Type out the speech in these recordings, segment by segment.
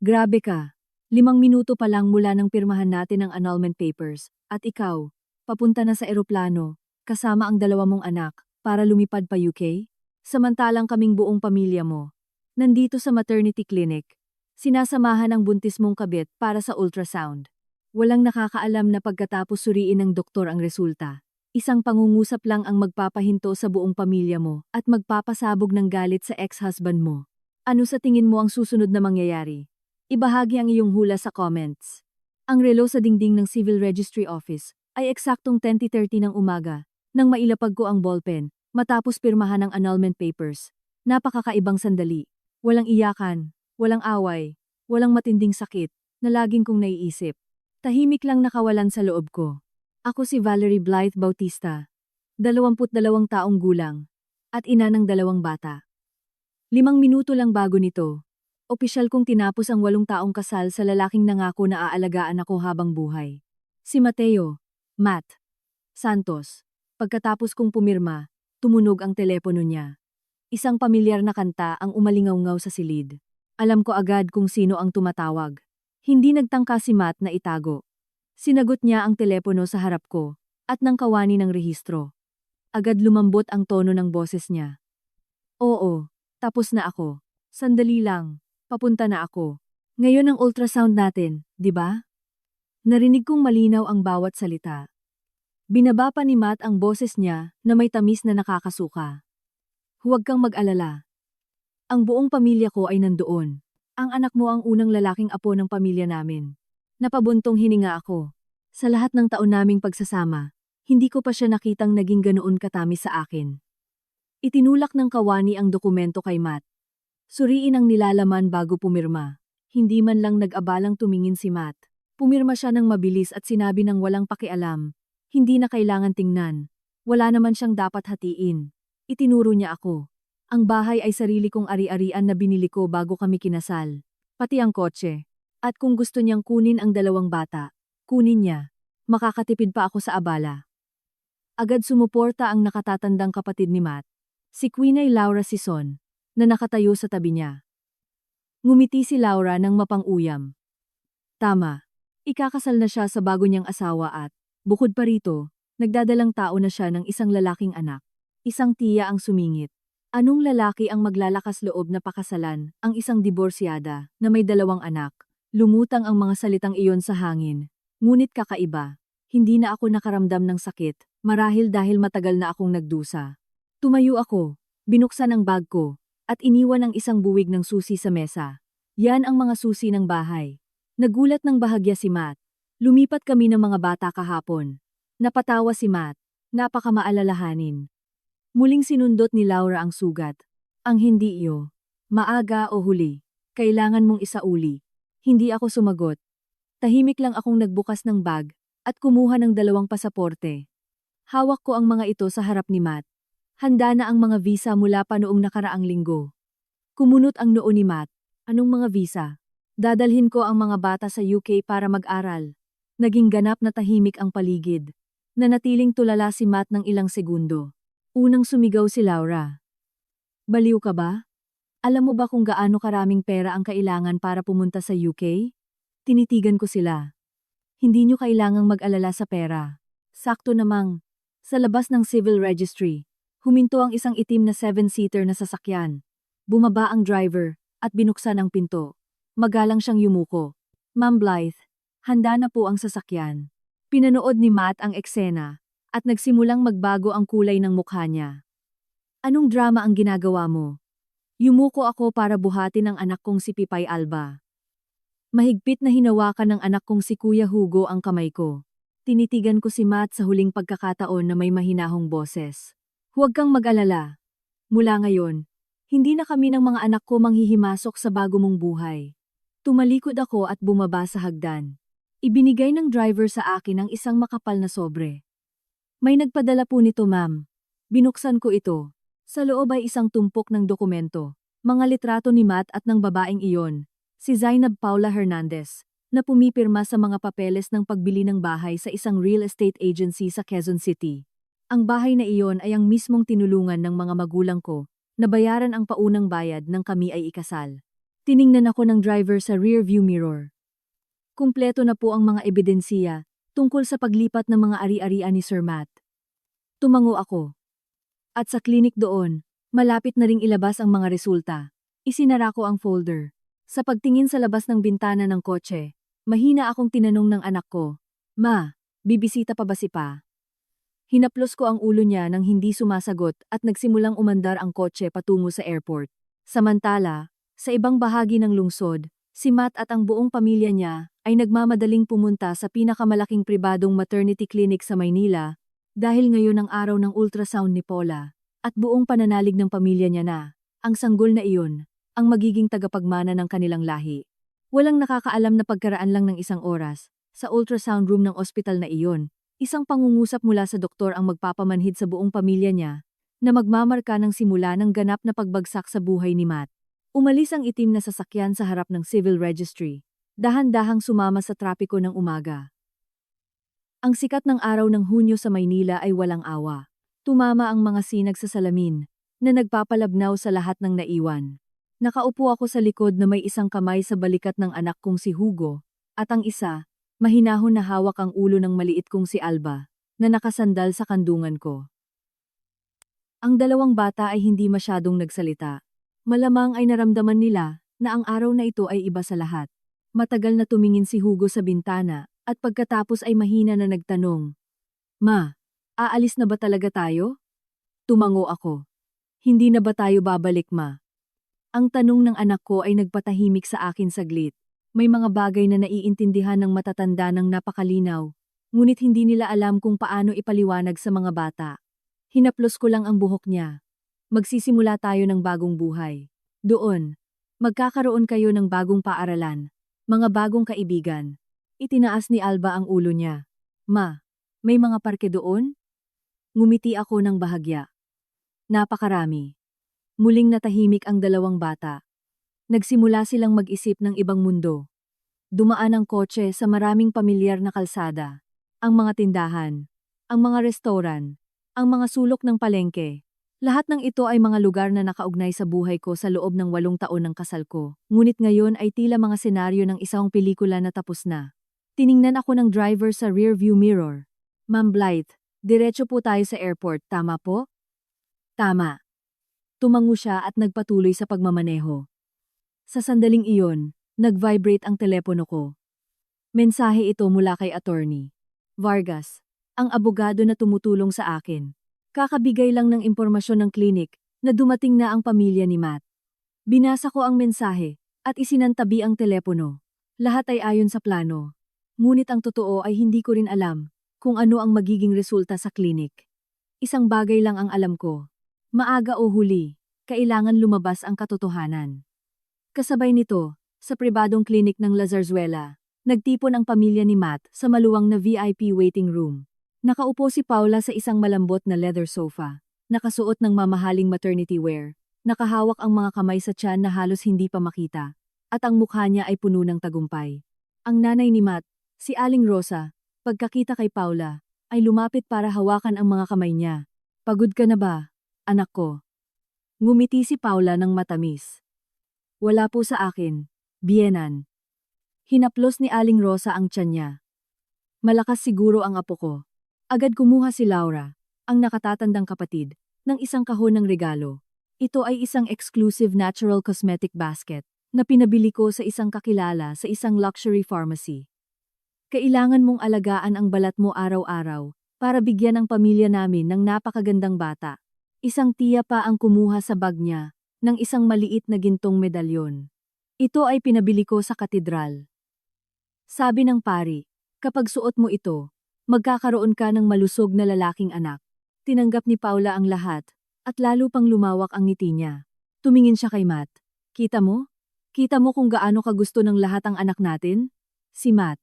Grabe ka. 5 minuto pa lang mula nang pirmahan natin ang annulment papers, at ikaw, papunta na sa eroplano, kasama ang 2 mong anak, para lumipad pa UK? Samantalang kaming buong pamilya mo, nandito sa maternity clinic, sinasamahan ang buntis mong kabit para sa ultrasound. Walang nakakaalam na pagkatapos suriin ng doktor ang resulta, isang pangungusap lang ang magpapahinto sa buong pamilya mo at magpapasabog ng galit sa ex-husband mo. Ano sa tingin mo ang susunod na mangyayari? Ibahagi ang iyong hula sa comments. Ang relo sa dingding ng Civil Registry Office ay eksaktong 10:30 ng umaga nang mailapag ko ang ballpen matapos pirmahan ang annulment papers. Napakakaibang sandali. Walang iyakan, walang away, walang matinding sakit na laging kong naiisip. Tahimik lang nakawalan sa loob ko. Ako si Valerie Blythe Bautista, 22 taong gulang, at ina ng 2 bata. 5 minuto lang bago nito, opisyal kong tinapos ang 8 taong kasal sa lalaking nangako na aalagaan ako habang buhay. Si Matt Santos. Pagkatapos kong pumirma, tumunog ang telepono niya. Isang pamilyar na kanta ang umalingaw-ngaw sa silid. Alam ko agad kung sino ang tumatawag. Hindi nagtangka si Matt na itago. Sinagot niya ang telepono sa harap ko, at nang kawani ng rehistro. Agad lumambot ang tono ng boses niya. Oo, tapos na ako. Sandali lang, papunta na ako. Ngayon ang ultrasound natin, di ba? Narinig kong malinaw ang bawat salita. Binaba pa ni Matt ang boses niya na may tamis na nakakasuka. Huwag kang mag-alala. Ang buong pamilya ko ay nandoon. Ang anak mo ang unang lalaking apo ng pamilya namin. Napabuntong hininga ako. Sa lahat ng taon naming pagsasama, hindi ko pa siya nakitang naging ganoon katamis sa akin. Itinulak ng kawani ang dokumento kay Matt. Suriin ang nilalaman bago pumirma. Hindi man lang nag-abalang tumingin si Matt. Pumirma siya ng mabilis at sinabi ng walang pakialam. Hindi na kailangan tingnan. Wala naman siyang dapat hatiin. Itinuro niya ako. Ang bahay ay sarili kong ari-arian na binili ko bago kami kinasal. Pati ang kotse. At kung gusto niyang kunin ang 2 bata, kunin niya. Makakatipid pa ako sa abala. Agad sumuporta ang nakatatandang kapatid ni Matt, si Quinay Laura Sison, na nakatayo sa tabi niya. Ngumiti si Laura ng mapang-uyam. Tama. Ikakasal na siya sa bago niyang asawa at, bukod pa rito, nagdadalang tao na siya ng isang lalaking anak. Isang tiya ang sumingit. Anong lalaki ang maglalakas loob na pakasalan ang isang diborsyada na may 2 anak? Lumutang ang mga salitang iyon sa hangin. Ngunit kakaiba. Hindi na ako nakaramdam ng sakit, marahil dahil matagal na akong nagdusa. Tumayo ako, binuksan ang bag ko, at iniwan ang isang buwig ng susi sa mesa. Yan ang mga susi ng bahay. Nagulat ng bahagya si Matt. Lumipat kami ng mga bata kahapon. Napatawa si Matt. Napakamaalalahanin. Muling sinundot ni Laura ang sugat. Ang hindi iyo. Maaga o huli. Kailangan mong isauli. Hindi ako sumagot. Tahimik lang akong nagbukas ng bag at kumuha ng 2 pasaporte. Hawak ko ang mga ito sa harap ni Matt. Handa na ang mga visa mula pa noong nakaraang linggo. Kumunot ang noo ni Matt. Anong mga visa? Dadalhin ko ang mga bata sa UK para mag-aral. Naging ganap na tahimik ang paligid. Nanatiling tulala si Matt ng ilang segundo. Unang sumigaw si Laura. Baliw ka ba? Alam mo ba kung gaano karaming pera ang kailangan para pumunta sa UK? Tinitigan ko sila. Hindi nyo kailangang mag-alala sa pera. Sakto namang. Sa labas ng civil registry, huminto ang isang itim na 7-seater na sasakyan. Bumaba ang driver at binuksan ang pinto. Magalang siyang yumuko. Ma'am Blythe, handa na po ang sasakyan. Pinanood ni Matt ang eksena at nagsimulang magbago ang kulay ng mukha niya. Anong drama ang ginagawa mo? Yumuko ako para buhatin ang anak kong si Pipay Alba. Mahigpit na hinawakan ng anak kong si Kuya Hugo ang kamay ko. Tinitigan ko si Matt sa huling pagkakataon na may mahinahong boses. Huwag kang mag-alala. Mula ngayon, hindi na kami ng mga anak ko manghihimasok sa bago mong buhay. Tumalikod ako at bumaba sa hagdan. Ibinigay ng driver sa akin ang isang makapal na sobre. May nagpadala po nito, ma'am. Binuksan ko ito. Sa loob ay isang tumpok ng dokumento. Mga litrato ni Matt at ng babaeng iyon, si Zainab Paula Hernandez, na pumipirma sa mga papeles ng pagbili ng bahay sa isang real estate agency sa Quezon City. Ang bahay na iyon ay ang mismong tinulungan ng mga magulang ko na bayaran ang paunang bayad nang kami ay ikasal. Tiningnan ako ng driver sa rear view mirror. Kumpleto na po ang mga ebidensiya tungkol sa paglipat ng mga ari-arian ni Sir Matt. Tumango ako. At sa klinik doon, malapit na ring ilabas ang mga resulta. Isinara ko ang folder. Sa pagtingin sa labas ng bintana ng kotse, mahina akong tinanong ng anak ko, "Ma, bibisita pa ba si Pa?" Hinaplos ko ang ulo niya nang hindi sumasagot at nagsimulang umandar ang kotse patungo sa airport. Samantala, sa ibang bahagi ng lungsod, si Matt at ang buong pamilya niya ay nagmamadaling pumunta sa pinakamalaking pribadong maternity clinic sa Maynila dahil ngayon ang araw ng ultrasound ni Paula at buong pananalig ng pamilya niya na ang sanggol na iyon ang magiging tagapagmana ng kanilang lahi. Walang nakakaalam na pagkaraan lang ng isang oras sa ultrasound room ng ospital na iyon. Isang pangungusap mula sa doktor ang magpapamanhid sa buong pamilya niya na magmamarka ng simula ng ganap na pagbagsak sa buhay ni Matt. Umalis ang itim na sasakyan sa harap ng civil registry, dahan-dahang sumama sa trapiko ng umaga. Ang sikat ng araw ng Hunyo sa Maynila ay walang awa. Tumama ang mga sinag sa salamin na nagpapalabnaw sa lahat ng naiwan. Nakaupo ako sa likod na may isang kamay sa balikat ng anak kong si Hugo, at ang isa, mahinahon na hawak ang ulo ng maliit kong si Alba, na nakasandal sa kandungan ko. Ang dalawang bata ay hindi masyadong nagsalita. Malamang ay naramdaman nila na ang araw na ito ay iba sa lahat. Matagal na tumingin si Hugo sa bintana at pagkatapos ay mahina na nagtanong, "Ma, aalis na ba talaga tayo?" Tumango ako. "Hindi na ba tayo babalik, Ma?" Ang tanong ng anak ko ay nagpatahimik sa akin saglit. May mga bagay na naiintindihan ng matatanda ng napakalinaw, ngunit hindi nila alam kung paano ipaliwanag sa mga bata. Hinaplos ko lang ang buhok niya. "Magsisimula tayo ng bagong buhay. Doon, magkakaroon kayo ng bagong paaralan, mga bagong kaibigan." Itinaas ni Alba ang ulo niya. "Ma, may mga parke doon?" Ngumiti ako ng bahagya. "Napakarami." Muling natahimik ang dalawang bata. Nagsimula silang mag-isip ng ibang mundo. Dumaan ang kotse sa maraming pamilyar na kalsada. Ang mga tindahan, ang mga restoran, ang mga sulok ng palengke. Lahat ng ito ay mga lugar na nakaugnay sa buhay ko sa loob ng 8 taon ng kasal ko. Ngunit ngayon ay tila mga senaryo ng isang pelikula na tapos na. Tiningnan ako ng driver sa rearview mirror. "Ma'am Blythe, diretso po tayo sa airport, tama po?" "Tama." Tumango siya at nagpatuloy sa pagmamaneho. Sa sandaling iyon, nag-vibrate ang telepono ko. Mensahe ito mula kay Attorney Vargas, ang abogado na tumutulong sa akin. Kakabigay lang ng impormasyon ng klinik na dumating na ang pamilya ni Matt. Binasa ko ang mensahe at isinantabi ang telepono. Lahat ay ayon sa plano. Ngunit ang totoo ay hindi ko rin alam kung ano ang magiging resulta sa klinik. Isang bagay lang ang alam ko. Maaga o huli, kailangan lumabas ang katotohanan. Kasabay nito, sa pribadong klinik ng La Zarzuela, nagtipon ang pamilya ni Matt sa maluwang na VIP waiting room. Nakaupo si Paula sa isang malambot na leather sofa, nakasuot ng mamahaling maternity wear, nakahawak ang mga kamay sa tiyan na halos hindi pa makita, at ang mukha niya ay puno ng tagumpay. Ang nanay ni Matt, si Aling Rosa, pagkakita kay Paula, ay lumapit para hawakan ang mga kamay niya. "Pagod ka na ba, anak ko?" Ngumiti si Paula ng matamis. "Wala po sa akin, biyenan." Hinaplos ni Aling Rosa ang tiyan niya. "Malakas siguro ang apo ko." Agad kumuha si Laura, ang nakatatandang kapatid, ng isang kahon ng regalo. Ito ay isang exclusive natural cosmetic basket na pinabili ko sa isang kakilala sa isang luxury pharmacy. "Kailangan mong alagaan ang balat mo araw-araw para bigyan ang pamilya namin ng napakagandang bata." Isang tiya pa ang kumuha sa bag niya ng isang maliit na gintong medalyon. "Ito ay pinabili ko sa katedral." Sabi ng pari, "Kapag suot mo ito, magkakaroon ka ng malusog na lalaking anak." Tinanggap ni Paula ang lahat, at lalo pang lumawak ang ngiti niya. Tumingin siya kay Matt. "Kita mo? Kita mo kung gaano kagusto ng lahat ang anak natin?" Si Matt,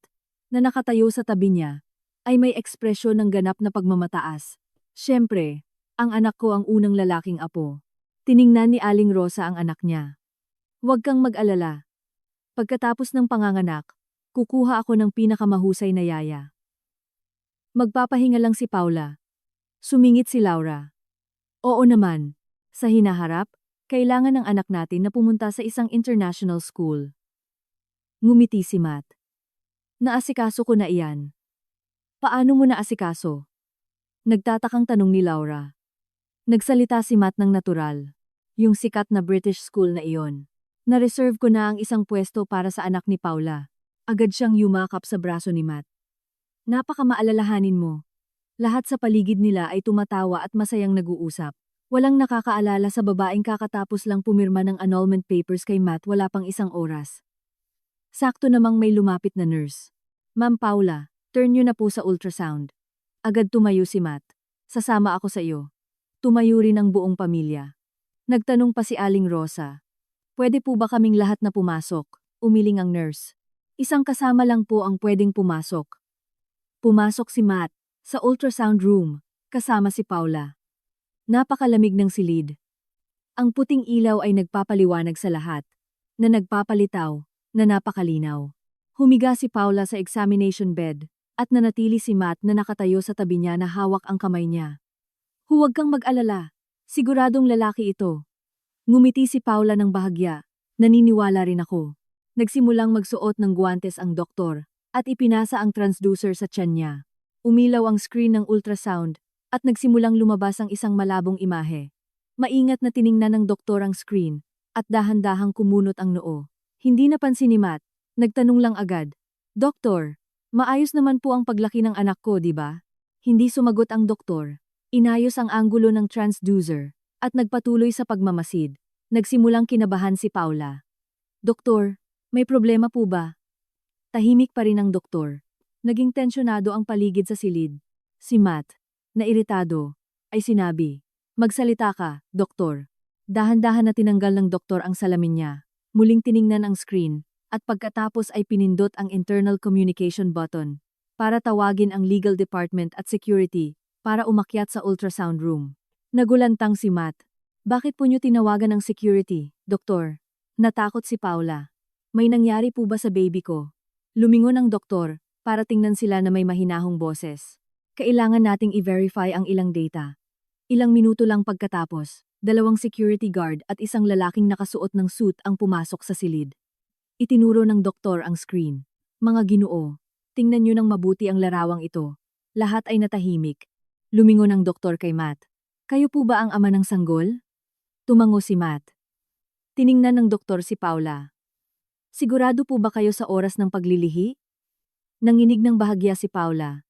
na nakatayo sa tabi niya, ay may ekspresyon ng ganap na pagmamataas. "Siyempre, ang anak ko ang unang lalaking apo." Tiningnan ni Aling Rosa ang anak niya. "Huwag kang mag-alala. Pagkatapos ng panganganak, kukuha ako ng pinakamahusay na yaya." Magpapahinga lang si Paula. Sumingit si Laura. "Oo naman." Sa hinaharap, Kailangan ng anak natin na pumunta sa isang international school. Ngumiti si Matt. Naasikaso ko na iyan. Paano mo naasikaso? Nagtatakang tanong ni Laura. Nagsalita si Matt ng natural. Yung sikat na British school na iyon. Na-reserve ko na ang isang pwesto para sa anak ni Paula. Agad siyang yumakap sa braso ni Matt. Napakamaalalahanin mo. Lahat sa paligid nila ay tumatawa at masayang nag-uusap. Walang nakakaalala sa babaeng kakatapos lang pumirma ng annulment papers kay Matt wala pang isang oras. Sakto namang may lumapit na nurse. Ma'am Paula, turn nyo na po sa ultrasound. Agad tumayo si Matt. Sasama ako sa iyo. Tumayo rin ang buong pamilya. Nagtanong pa si Aling Rosa. Pwede po ba kaming lahat na pumasok? Umiling ang nurse. Isang kasama lang po ang pwedeng pumasok. Pumasok si Matt sa ultrasound room, kasama si Paula. Napakalamig ng silid. Ang puting ilaw ay nagpapaliwanag sa lahat, na nagpapalitaw, na napakalinaw. Humiga si Paula sa examination bed, at nanatili si Matt na nakatayo sa tabi niya na hawak ang kamay niya. Huwag kang mag-alala, siguradong lalaki ito. Ngumiti si Paula ng bahagya, naniniwala rin ako. Nagsimulang magsuot ng guwantes ang doktor, at ipinasa ang transducer sa tiyan niya. Umilaw ang screen ng ultrasound, at nagsimulang lumabas ang isang malabong imahe. Maingat na tiningnan ng doktor ang screen, at dahan-dahang kumunot ang noo. Hindi napansin ni Matt, nagtanong lang agad. Doktor, maayos naman po ang paglaki ng anak ko, di ba? Hindi sumagot ang doktor. Inayos ang anggulo ng transducer, at nagpatuloy sa pagmamasid. Nagsimulang kinabahan si Paula. Doktor, may problema po ba? Tahimik pa rin ang doktor. Naging tensyonado ang paligid sa silid. Si Matt, na iritado, ay sinabi, magsalita ka, doktor. Dahan-dahan na tinanggal ng doktor ang salamin niya. Muling tiningnan ang screen, at pagkatapos ay pinindot ang internal communication button para tawagin ang legal department at security para umakyat sa ultrasound room. Nagulantang si Matt. Bakit po niyo tinawagan ng security, doktor? Natakot si Paula. May nangyari po ba sa baby ko? Lumingon ang doktor para tingnan sila na may mahinahong boses. Kailangan nating i-verify ang ilang data. Ilang minuto lang pagkatapos, 2 security guard at isang lalaking nakasuot ng suit ang pumasok sa silid. Itinuro ng doktor ang screen. Mga Ginoo, tingnan niyo ng mabuti ang larawang ito. Lahat ay natahimik. Lumingon ang doktor kay Matt. Kayo po ba ang ama ng sanggol? Tumango si Matt. Tiningnan ng doktor si Paula. Sigurado po ba kayo sa oras ng paglilihi? Nanginig ng bahagya si Paula.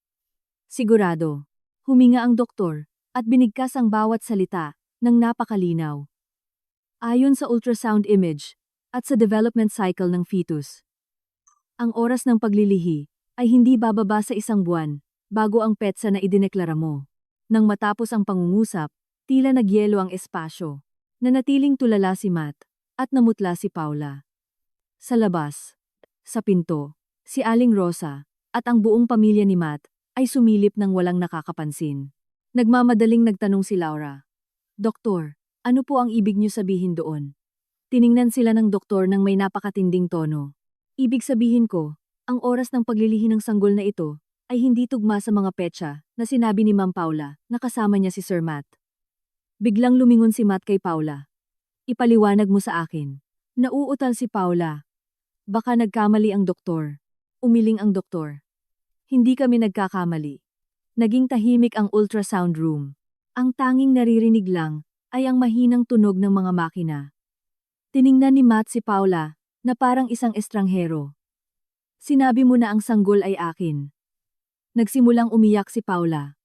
Sigurado. Huminga ang doktor, at binigkas ang bawat salita, ng napakalinaw. Ayon sa ultrasound image, at sa development cycle ng fetus. Ang oras ng paglilihi, ay hindi bababa sa 1 buwan, bago ang petsa na idineklara mo. Nang matapos ang pangungusap, tila nagyelo ang espasyo. Nanatiling tulala si Matt, at namutla si Paula. Sa labas, sa pinto, si Aling Rosa, at ang buong pamilya ni Matt, ay sumilip ng walang nakakapansin. Nagmamadaling nagtanong si Laura. Doktor, ano po ang ibig niyo sabihin doon? Tiningnan sila ng doktor ng may napakatinding tono. Ibig sabihin ko, ang oras ng paglilihi ng sanggol na ito, ay hindi tugma sa mga petsa na sinabi ni Ma'am Paula na kasama niya si Sir Matt. Biglang lumingon si Matt kay Paula. Ipaliwanag mo sa akin. Nauutal si Paula. Baka nagkamali ang doktor. Umiling ang doktor. Hindi kami nagkakamali. Naging tahimik ang ultrasound room. Ang tanging naririnig lang ay ang mahinang tunog ng mga makina. Tiningnan ni Matt si Paula na parang isang estranghero. Sinabi mo na ang sanggol ay akin. Nagsimulang umiyak si Paula.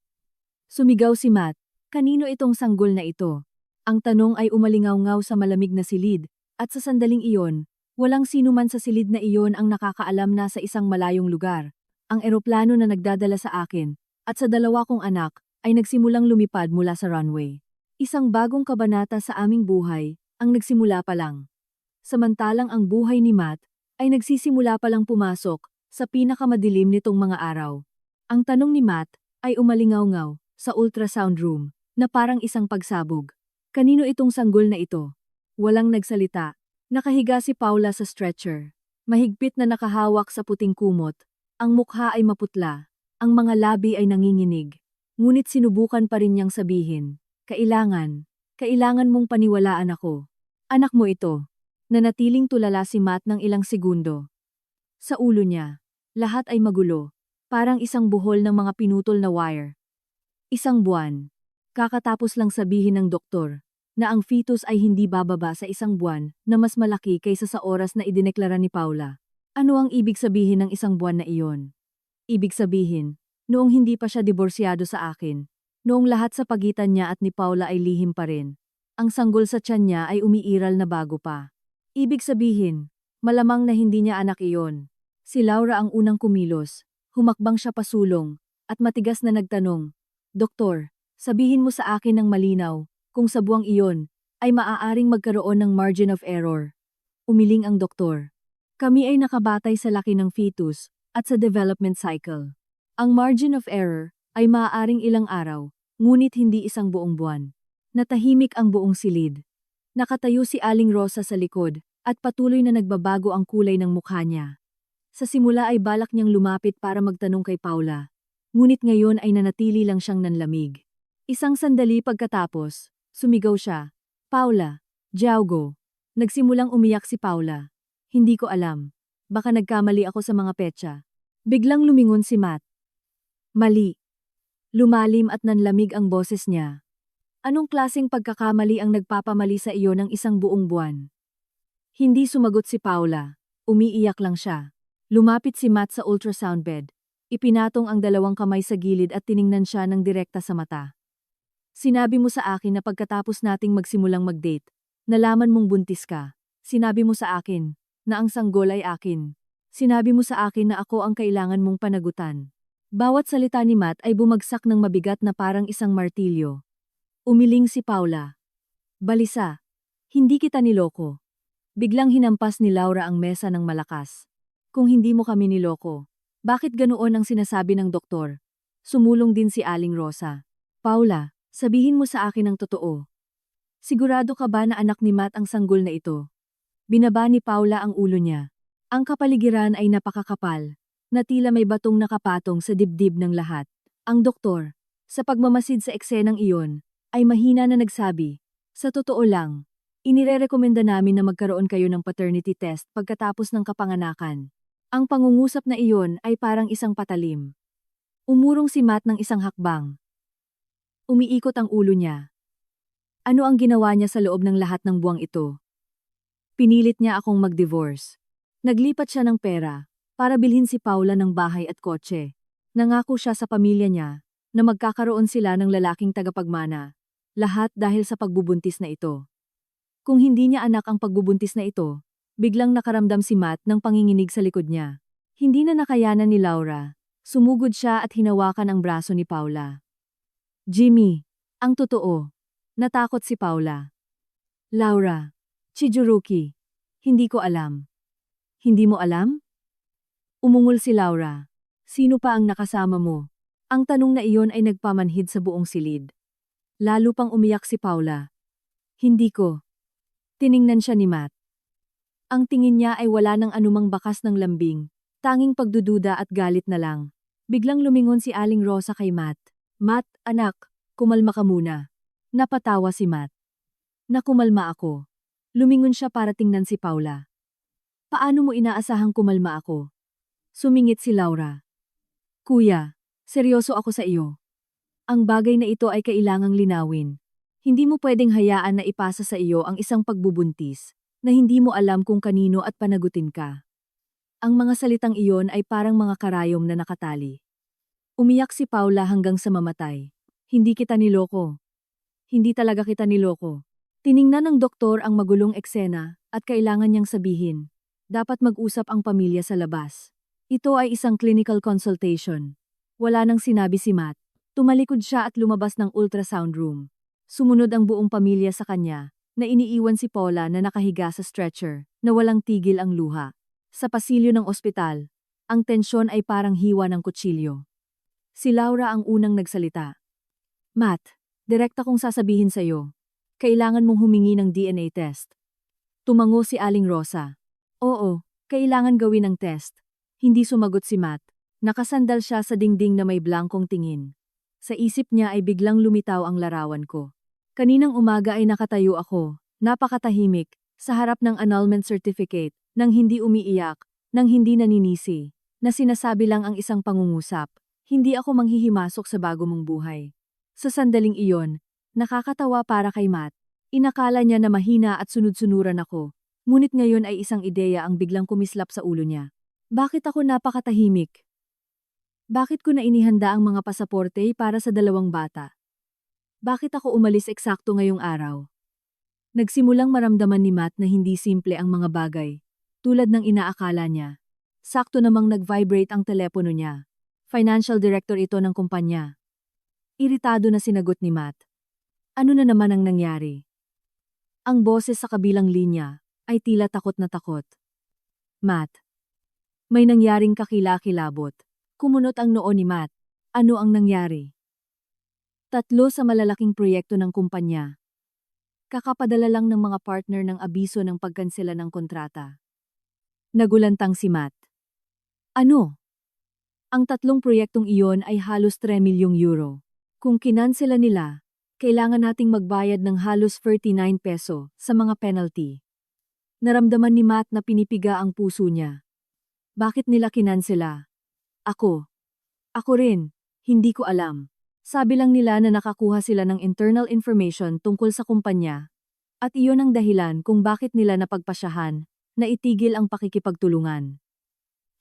Sumigaw si Matt, kanino itong sanggol na ito? Ang tanong ay umalingaw-ngaw sa malamig na silid, at sa sandaling iyon, walang sino man sa silid na iyon ang nakakaalam na sa isang malayong lugar. Ang eroplano na nagdadala sa akin, at sa 2 kong anak, ay nagsimulang lumipad mula sa runway. Isang bagong kabanata sa aming buhay, ang nagsimula pa lang. Samantalang ang buhay ni Matt, ay nagsisimula pa lang pumasok, sa pinakamadilim nitong mga araw. Ang tanong ni Matt, ay umalingaw-ngaw, sa ultrasound room, na parang isang pagsabog. Kanino itong sanggol na ito? Walang nagsalita. Nakahiga si Paula sa stretcher. Mahigpit na nakahawak sa puting kumot. Ang mukha ay maputla. Ang mga labi ay nanginginig. Ngunit sinubukan pa rin niyang sabihin, kailangan mong paniwalaan ako. Anak mo ito. Nanatiling tulala si Matt ng ilang segundo. Sa ulo niya, lahat ay magulo, parang isang buhol ng mga pinutol na wire. Isang buwan. Kakatapos lang sabihin ng doktor na ang fetus ay hindi bababa sa isang buwan na mas malaki kaysa sa oras na idineklara ni Paula. Ano ang ibig sabihin ng isang buwan na iyon? Ibig sabihin, noong hindi pa siya diborsyado sa akin, noong lahat sa pagitan niya at ni Paula ay lihim pa rin, ang sanggol sa tiyan niya ay umiiral na bago pa. Ibig sabihin, malamang na hindi niya anak iyon. Si Laura ang unang kumilos, humakbang siya pasulong, at matigas na nagtanong, Doktor, sabihin mo sa akin ng malinaw, kung sa buwang iyon, ay maaaring magkaroon ng margin of error. Umiling ang doktor. Kami ay nakabatay sa laki ng fetus, at sa development cycle. Ang margin of error ay maaaring ilang araw, ngunit hindi isang buong buwan. Natahimik ang buong silid. Nakatayo si Aling Rosa sa likod, at patuloy na nagbabago ang kulay ng mukha niya. Sa simula ay balak niyang lumapit para magtanong kay Paula, ngunit ngayon ay nanatili lang siyang nanlamig. Isang sandali pagkatapos, sumigaw siya, Paula, Diaugo. Nagsimulang umiyak si Paula. Hindi ko alam. Baka nagkamali ako sa mga petsa. Biglang lumingon si Matt. Mali. Lumalim at nanlamig ang boses niya. Anong klaseng pagkakamali ang nagpapamali sa iyo ng isang buong buwan? Hindi sumagot si Paula. Umiiyak lang siya. Lumapit si Matt sa ultrasound bed. Ipinatong ang dalawang kamay sa gilid at tiningnan siya ng direkta sa mata. Sinabi mo sa akin na pagkatapos nating magsimulang mag-date, nalaman mong buntis ka. Sinabi mo sa akin na ang sanggol ay akin. Sinabi mo sa akin na ako ang kailangan mong panagutan. Bawat salita ni Matt ay bumagsak ng mabigat na parang isang martilyo. Umiling si Paula. Balisa. Hindi kita niloko. Biglang hinampas ni Laura ang mesa ng malakas. Kung hindi mo kami niloko, bakit ganoon ang sinasabi ng doktor? Sumulong din si Aling Rosa. Paula, sabihin mo sa akin ang totoo. Sigurado ka ba na anak ni Matt ang sanggol na ito? Binaba ni Paula ang ulo niya. Ang kapaligiran ay napakakapal, na tila may batong nakapatong sa dibdib ng lahat. Ang doktor, sa pagmamasid sa eksenang iyon, ay mahina na nagsabi, sa totoo lang, inirerekomenda namin na magkaroon kayo ng paternity test pagkatapos ng kapanganakan. Ang pangungusap na iyon ay parang isang patalim. Umurong si Matt ng isang hakbang. Umiikot ang ulo niya. Ano ang ginawa niya sa loob ng lahat ng buwang ito? Pinilit niya akong mag-divorce. Naglipat siya ng pera para bilhin si Paula ng bahay at kotse. Nangako siya sa pamilya niya na magkakaroon sila ng lalaking tagapagmana. Lahat dahil sa pagbubuntis na ito. Kung hindi niya anak ang pagbubuntis na ito, biglang nakaramdam si Matt ng panginginig sa likod niya. Hindi na nakayanan ni Laura. Sumugod siya at hinawakan ang braso ni Paula. Jimmy, ang totoo. Natakot si Paula. Laura, Chijuruki, hindi ko alam. Hindi mo alam? Umungol si Laura. Sino pa ang nakasama mo? Ang tanong na iyon ay nagpamanhid sa buong silid. Lalo pang umiyak si Paula. Hindi ko. Tiningnan siya ni Matt. Ang tingin niya ay wala ng anumang bakas ng lambing, tanging pagdududa at galit na lang. Biglang lumingon si Aling Rosa kay Matt. Matt, anak, kumalma ka muna. Napatawa si Matt. Nakumalma ako. Lumingon siya para tingnan si Paula. Paano mo inaasahang kumalma ako? Sumingit si Laura. Kuya, seryoso ako sa iyo. Ang bagay na ito ay kailangang linawin. Hindi mo pwedeng hayaan na ipasa sa iyo ang isang pagbubuntis na hindi mo alam kung kanino at panagutin ka. Ang mga salitang iyon ay parang mga karayom na nakatali. Umiyak si Paula hanggang sa mamatay. Hindi kita niloko. Hindi talaga kita niloko. Tiningnan ng doktor ang magulong eksena at kailangan niyang sabihin, dapat mag-usap ang pamilya sa labas. Ito ay isang clinical consultation. Wala nang sinabi si Matt. Tumalikod siya at lumabas ng ultrasound room. Sumunod ang buong pamilya sa kanya, na iniiwan si Paula na nakahiga sa stretcher, na walang tigil ang luha. Sa pasilyo ng ospital, ang tensyon ay parang hiwa ng kutsilyo. Si Laura ang unang nagsalita. Matt, direkta kong sasabihin sa'yo. Kailangan mong humingi ng DNA test. Tumango si Aling Rosa. Oo, kailangan gawin ang test. Hindi sumagot si Matt. Nakasandal siya sa dingding na may blankong tingin. Sa isip niya ay biglang lumitaw ang larawan ko. Kaninang umaga ay nakatayo ako, napakatahimik, Sa harap ng annulment certificate, nang hindi umiiyak, nang hindi naninisi, na sinasabi lang ang isang pangungusap, hindi ako manghihimasok sa bago mong buhay. Sa sandaling iyon, nakakatawa para kay Matt. Inakala niya na mahina at sunod-sunuran ako, ngunit ngayon ay isang ideya ang biglang kumislap sa ulo niya. Bakit ako napakatahimik? Bakit ko na inihanda ang mga pasaporte para sa dalawang bata? Bakit ako umalis eksakto ngayong araw? Nagsimulang maramdaman ni Matt na hindi simple ang mga bagay, tulad ng inaakala niya. Sakto namang nag-vibrate ang telepono niya. Financial director ito ng kumpanya. Iritado na sinagot ni Matt. Ano na naman ang nangyari? Ang boses sa kabilang linya ay tila takot na takot. Matt, may nangyaring kakilakilabot. Kumunot ang noo ni Matt. Ano ang nangyari? 3 sa malalaking proyekto ng kumpanya. Kakapadala lang ng mga partner ng abiso ng pagkansela ng kontrata. Nagulantang si Matt. Ano? Ang 3 proyektong iyon ay halos 3 milyong euro. Kung kinansela nila, kailangan nating magbayad ng halos 39 peso sa mga penalty. Naramdaman ni Matt na pinipiga ang puso niya. Bakit nila kinansela? Ako rin, hindi ko alam. Sabi lang nila na nakakuha sila ng internal information tungkol sa kumpanya. At iyon ang dahilan kung bakit nila napagpasyahan na itigil ang pakikipagtulungan.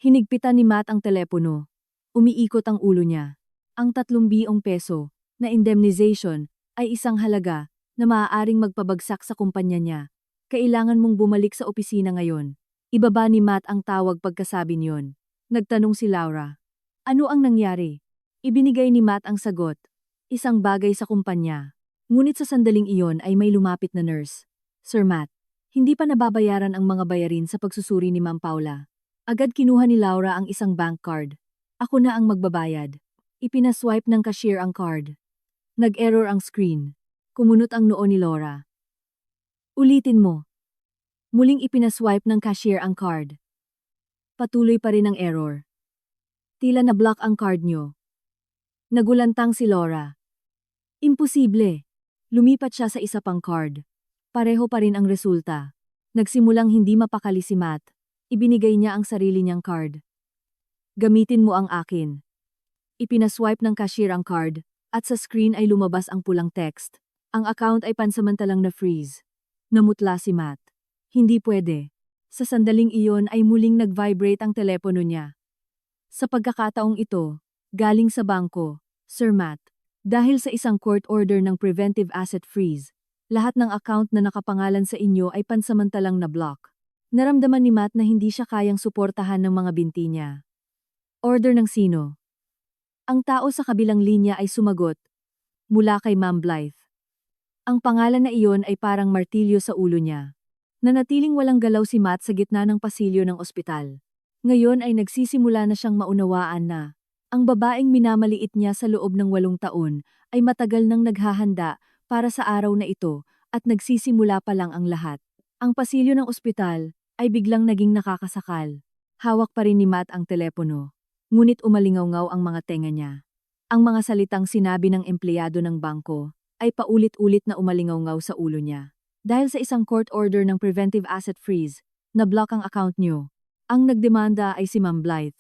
Hinigpitan ni Matt ang telepono. Umiikot ang ulo niya. Ang 3 bilyong peso na indemnization ay isang halaga na maaaring magpabagsak sa kumpanya niya. Kailangan mong bumalik sa opisina ngayon. Ibaba ni Matt ang tawag pagkasabi niyon. Nagtanong si Laura. Ano ang nangyari? Ibinigay ni Matt ang sagot. Isang bagay sa kumpanya. Ngunit sa sandaling iyon ay may lumapit na nurse. Sir Matt, hindi pa nababayaran ang mga bayarin sa pagsusuri ni Ma'am Paula. Agad kinuha ni Laura ang isang bank card. Ako na ang magbabayad. Ipinaswipe ng cashier ang card. Nag-error ang screen. Kumunot ang noo ni Laura. Ulitin mo. Muling ipinaswipe ng cashier ang card. Patuloy pa rin ang error. Tila na-block ang card nyo. Nagulantang si Laura. Imposible. Lumipat siya sa isa pang card. Pareho pa rin ang resulta. Nagsimulang hindi mapakali si Matt. Ibinigay niya ang sarili niyang card. Gamitin mo ang akin. Ipinaswipe ng cashier ang card, at sa screen ay lumabas ang pulang text. Ang account ay pansamantalang na-freeze. Namutla si Matt. Hindi pwede. Sa sandaling iyon ay muling nag-vibrate ang telepono niya. Sa pagkakataong ito, galing sa bangko, Sir Matt, dahil sa isang court order ng preventive asset freeze, lahat ng account na nakapangalan sa inyo ay pansamantalang na-block. Naramdaman ni Matt na hindi siya kayang suportahan ng mga binti niya. Order ng sino? Ang tao sa kabilang linya ay sumagot, mula kay Ma'am Blythe. Ang pangalan na iyon ay parang martilyo sa ulo niya. Nanatiling walang galaw si Matt sa gitna ng pasilyo ng ospital. Ngayon ay nagsisimula na siyang maunawaan na ang babaeng minamaliit niya sa loob ng 8 taon ay matagal nang naghahanda para sa araw na ito at nagsisimula pa lang ang lahat. Ang pasilyo ng ospital ay biglang naging nakakasakal. Hawak pa rin ni Matt ang telepono, ngunit umalingaw-ngaw ang mga tenga niya. Ang mga salitang sinabi ng empleyado ng bangko ay paulit-ulit na umalingaw-ngaw sa ulo niya. Dahil sa isang court order ng preventive asset freeze, na-block ang account niyo. Ang nagdemanda ay si Ma'am Blythe.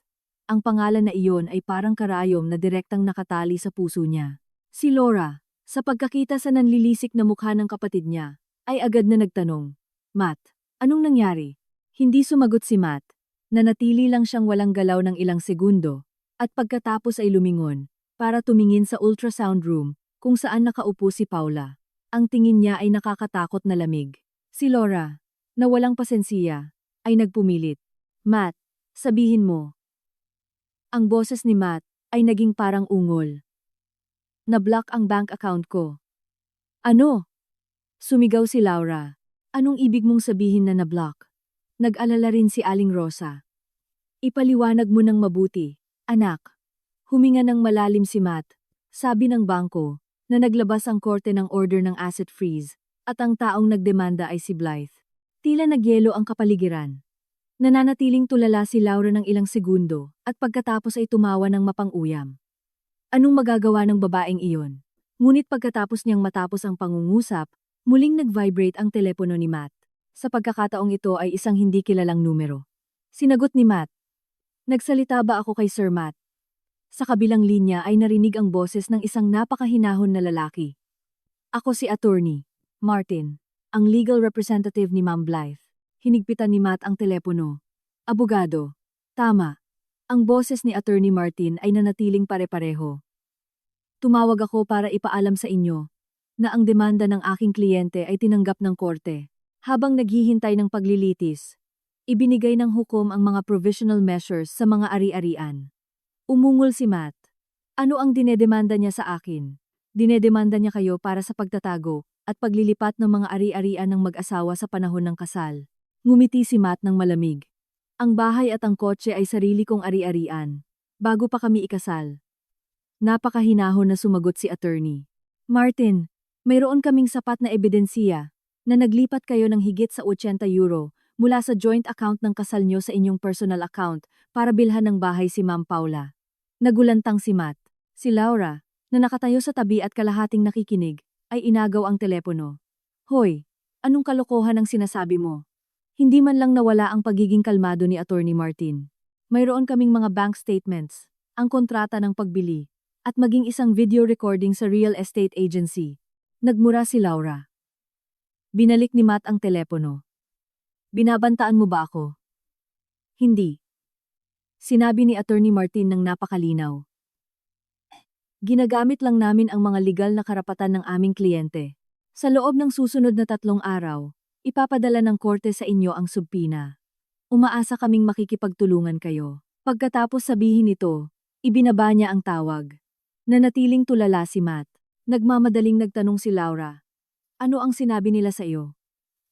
Ang pangalan na iyon ay parang karayom na direktang nakatali sa puso niya. Si Laura, sa pagkakita sa nanlilisik na mukha ng kapatid niya, ay agad na nagtanong, Matt, anong nangyari? Hindi sumagot si Matt. Nanatili lang siyang walang galaw ng ilang segundo, at pagkatapos ay lumingon, para tumingin sa ultrasound room, kung saan nakaupo si Paula. Ang tingin niya ay nakakatakot na lamig. Si Laura, na walang pasensiya, ay nagpumilit. Matt, sabihin mo. Ang boses ni Matt ay naging parang ungol. Na-block ang bank account ko. Ano? Sumigaw si Laura. Anong ibig mong sabihin na na-block? Nag-alala rin si Aling Rosa. Ipaliwanag mo ng mabuti, anak. Huminga ng malalim si Matt. Sabi ng bangko na naglabas ang korte ng order ng asset freeze at ang taong nagdemanda ay si Blythe. Tila nagyelo ang kapaligiran. Nananatiling tulala si Laura ng ilang segundo at pagkatapos ay tumawa ng mapang-uyam. Anong magagawa ng babaeng iyon? Ngunit pagkatapos niyang matapos ang pangungusap, muling nag-vibrate ang telepono ni Matt. Sa pagkakataong ito ay isang hindi kilalang numero. Sinagot ni Matt. Nagsalita ba ako kay Sir Matt? Sa kabilang linya ay narinig ang boses ng isang napakahinahon na lalaki. Ako si Attorney Martin, ang legal representative ni Ma'am Blythe. Hinigpitan ni Matt ang telepono. Abogado. Tama. Ang boses ni Attorney Martin ay nanatiling pare-pareho. Tumawag ako para ipaalam sa inyo na ang demanda ng aking kliyente ay tinanggap ng korte. Habang naghihintay ng paglilitis, ibinigay ng hukom ang mga provisional measures sa mga ari-arian. Umungol si Matt. Ano ang dinedemanda niya sa akin? Dinedemanda niya kayo para sa pagtatago at paglilipat ng mga ari-arian ng mag-asawa sa panahon ng kasal. Ngumiti si Matt ng malamig. Ang bahay at ang kotse ay sarili kong ari-arian. Bago pa kami ikasal. Napakahinahon na sumagot si attorney. Martin, mayroon kaming sapat na ebidensiya na naglipat kayo ng higit sa 80 euro mula sa joint account ng kasal nyo sa inyong personal account para bilhan ng bahay si Ma'am Paula. Nagulantang si Matt. Si Laura, na nakatayo sa tabi at kalahating nakikinig, ay inagaw ang telepono. Hoy, anong kalokohan ang sinasabi mo? Hindi man lang nawala ang pagiging kalmado ni Attorney Martin. Mayroon kaming mga bank statements, ang kontrata ng pagbili, at maging isang video recording sa real estate agency. Nagmura si Laura. Binalik ni Matt ang telepono. Binabantaan mo ba ako? Hindi. Sinabi ni Attorney Martin ng napakalinaw. Ginagamit lang namin ang mga legal na karapatan ng aming kliyente. Sa loob ng susunod na 3 araw, ipapadala ng korte sa inyo ang subpina. Umaasa kaming makikipagtulungan kayo. Pagkatapos sabihin ito, ibinaba niya ang tawag. Nanatiling tulala si Matt. Nagmamadaling nagtanong si Laura. Ano ang sinabi nila sa iyo?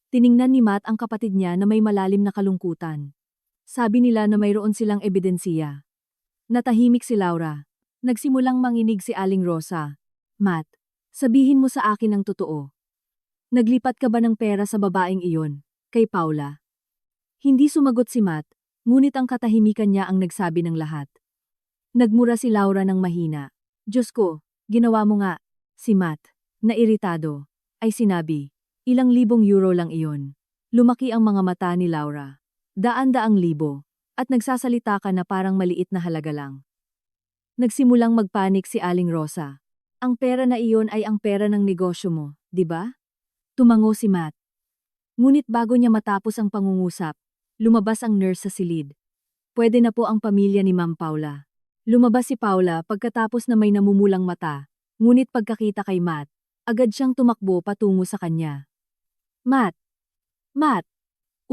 Tiningnan ni Matt ang kapatid niya na may malalim na kalungkutan. Sabi nila na mayroon silang ebidensiya. Natahimik si Laura. Nagsimulang manginig si Aling Rosa. Matt, sabihin mo sa akin ang totoo. Naglipat ka ba ng pera sa babaeng iyon, kay Paula? Hindi sumagot si Matt, ngunit ang katahimikan niya ang nagsabi ng lahat. Nagmura si Laura ng mahina. Diyos ko, ginawa mo nga. Si Matt, na iritado, ay sinabi, ilang libong euro lang iyon. Lumaki ang mga mata ni Laura. Daan-daang libo, at nagsasalita ka na parang maliit na halaga lang. Nagsimulang magpanik si Aling Rosa. Ang pera na iyon ay ang pera ng negosyo mo, di ba? Tumango si Matt. Ngunit bago niya matapos ang pangungusap, lumabas ang nurse sa silid. Pwede na po ang pamilya ni Ma'am Paula. Lumabas si Paula pagkatapos na may namumulang mata, ngunit pagkakita kay Matt, agad siyang tumakbo patungo sa kanya. Matt! Matt!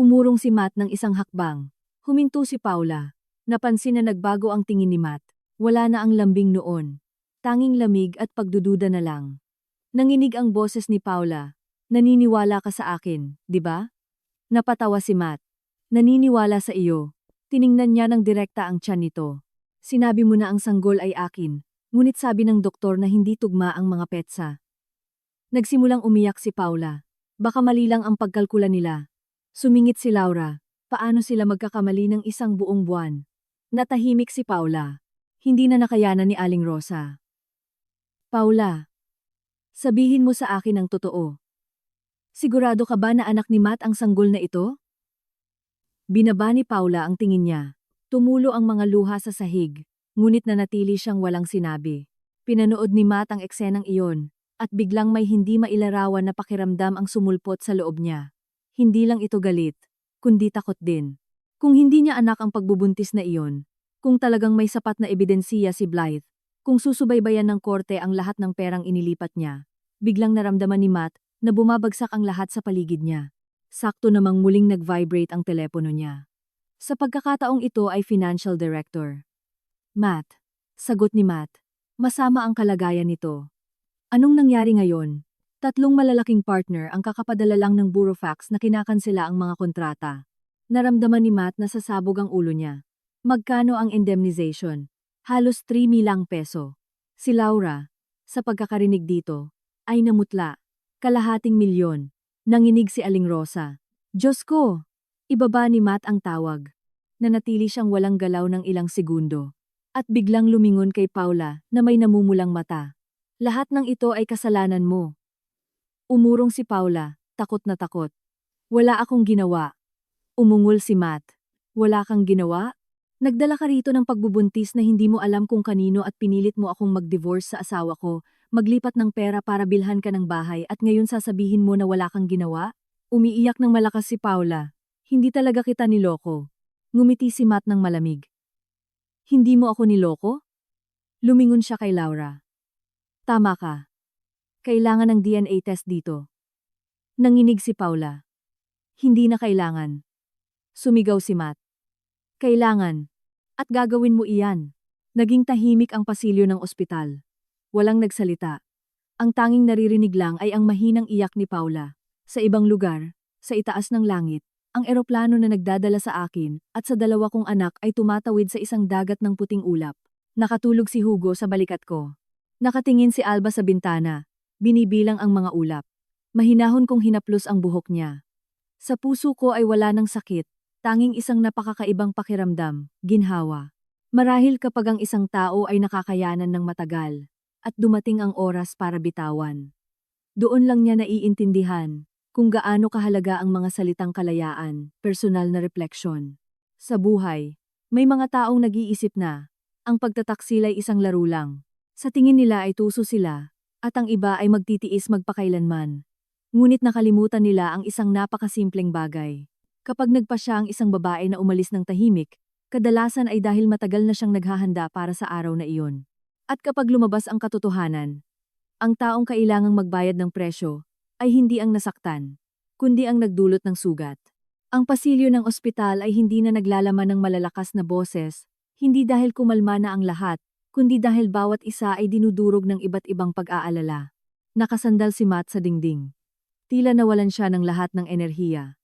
Umurong si Matt ng isang hakbang. Huminto si Paula. Napansin na nagbago ang tingin ni Matt. Wala na ang lambing noon. Tanging lamig at pagdududa na lang. Nanginig ang boses ni Paula. Naniniwala ka sa akin, di ba? Napatawa si Matt. Naniniwala sa iyo. Tiningnan niya ng direkta ang tiyan nito. Sinabi mo na ang sanggol ay akin, ngunit sabi ng doktor na hindi tugma ang mga petsa. Nagsimulang umiyak si Paula. Baka mali lang ang pagkalkula nila. Sumingit si Laura. Paano sila magkakamali ng isang buong buwan? Natahimik si Paula. Hindi na nakayanan ni Aling Rosa. Paula, sabihin mo sa akin ang totoo. Sigurado ka ba na anak ni Matt ang sanggol na ito? Binaba ni Paula ang tingin niya. Tumulo ang mga luha sa sahig, ngunit nanatili siyang walang sinabi. Pinanood ni Matt ang eksenang iyon, at biglang may hindi mailarawan na pakiramdam ang sumulpot sa loob niya. Hindi lang ito galit, kundi takot din. Kung hindi niya anak ang pagbubuntis na iyon, kung talagang may sapat na ebidensiya si Blythe, kung susubaybayan ng korte ang lahat ng perang inilipat niya, biglang naramdaman ni Matt na bumabagsak ang lahat sa paligid niya. Sakto namang muling nag-vibrate ang telepono niya. Sa pagkakataong ito ay financial director. Matt, sagot ni Matt, masama ang kalagayan nito. Anong nangyari ngayon? 3 malalaking partner ang kakapadala lang ng burofax na kinakansela ang mga kontrata. Naramdaman ni Matt na sasabog ang ulo niya. Magkano ang indemnization? Halos 3,000 peso. Si Laura, sa pagkakarinig dito, ay namutla. Kalahating milyon. Nanginig si Aling Rosa. Diyos ko! Ibaba ni Matt ang tawag. Nanatili siyang walang galaw ng ilang segundo. At biglang lumingon kay Paula na may namumulang mata. Lahat ng ito ay kasalanan mo. Umurong si Paula, takot na takot. Wala akong ginawa. Umungol si Matt. Wala kang ginawa? Nagdala ka rito ng pagbubuntis na hindi mo alam kung kanino at pinilit mo akong mag-divorce sa asawa ko, maglipat ng pera para bilhan ka ng bahay at ngayon sasabihin mo na wala kang ginawa? Umiiyak ng malakas si Paula. Hindi talaga kita niloko. Ngumiti si Matt ng malamig. Hindi mo ako niloko? Lumingon siya kay Laura. Tama ka. Kailangan ng DNA test dito. Nanginig si Paula. Hindi na kailangan. Sumigaw si Matt. Kailangan. At gagawin mo iyan. Naging tahimik ang pasilyo ng ospital. Walang nagsalita. Ang tanging naririnig lang ay ang mahinang iyak ni Paula. Sa ibang lugar, sa itaas ng langit, ang eroplano na nagdadala sa akin at sa dalawa kong anak ay tumatawid sa isang dagat ng puting ulap. Nakatulog si Hugo sa balikat ko. Nakatingin si Alba sa bintana. Binibilang ang mga ulap. Mahinahon kong hinaplos ang buhok niya. Sa puso ko ay wala ng sakit. Tanging isang napakakaibang pakiramdam, ginhawa. Marahil kapag ang isang tao ay nakakayanan ng matagal, at dumating ang oras para bitawan. Doon lang niya naiintindihan kung gaano kahalaga ang mga salitang kalayaan, personal na refleksyon. Sa buhay, may mga taong nag-iisip na, ang pagtataksilay isang laro lang. Sa tingin nila ay tuso sila, at ang iba ay magtitiis magpakailanman. Ngunit nakalimutan nila ang isang napakasimpleng bagay. Kapag nagpasya ang isang babae na umalis ng tahimik, kadalasan ay dahil matagal na siyang naghahanda para sa araw na iyon. At kapag lumabas ang katotohanan, ang taong kailangang magbayad ng presyo ay hindi ang nasaktan, kundi ang nagdulot ng sugat. Ang pasilyo ng ospital ay hindi na naglalaman ng malalakas na boses, hindi dahil kumalma na ang lahat, kundi dahil bawat isa ay dinudurog ng iba't ibang pag-aalala. Nakasandal si Matt sa dingding. Tila nawalan siya ng lahat ng enerhiya.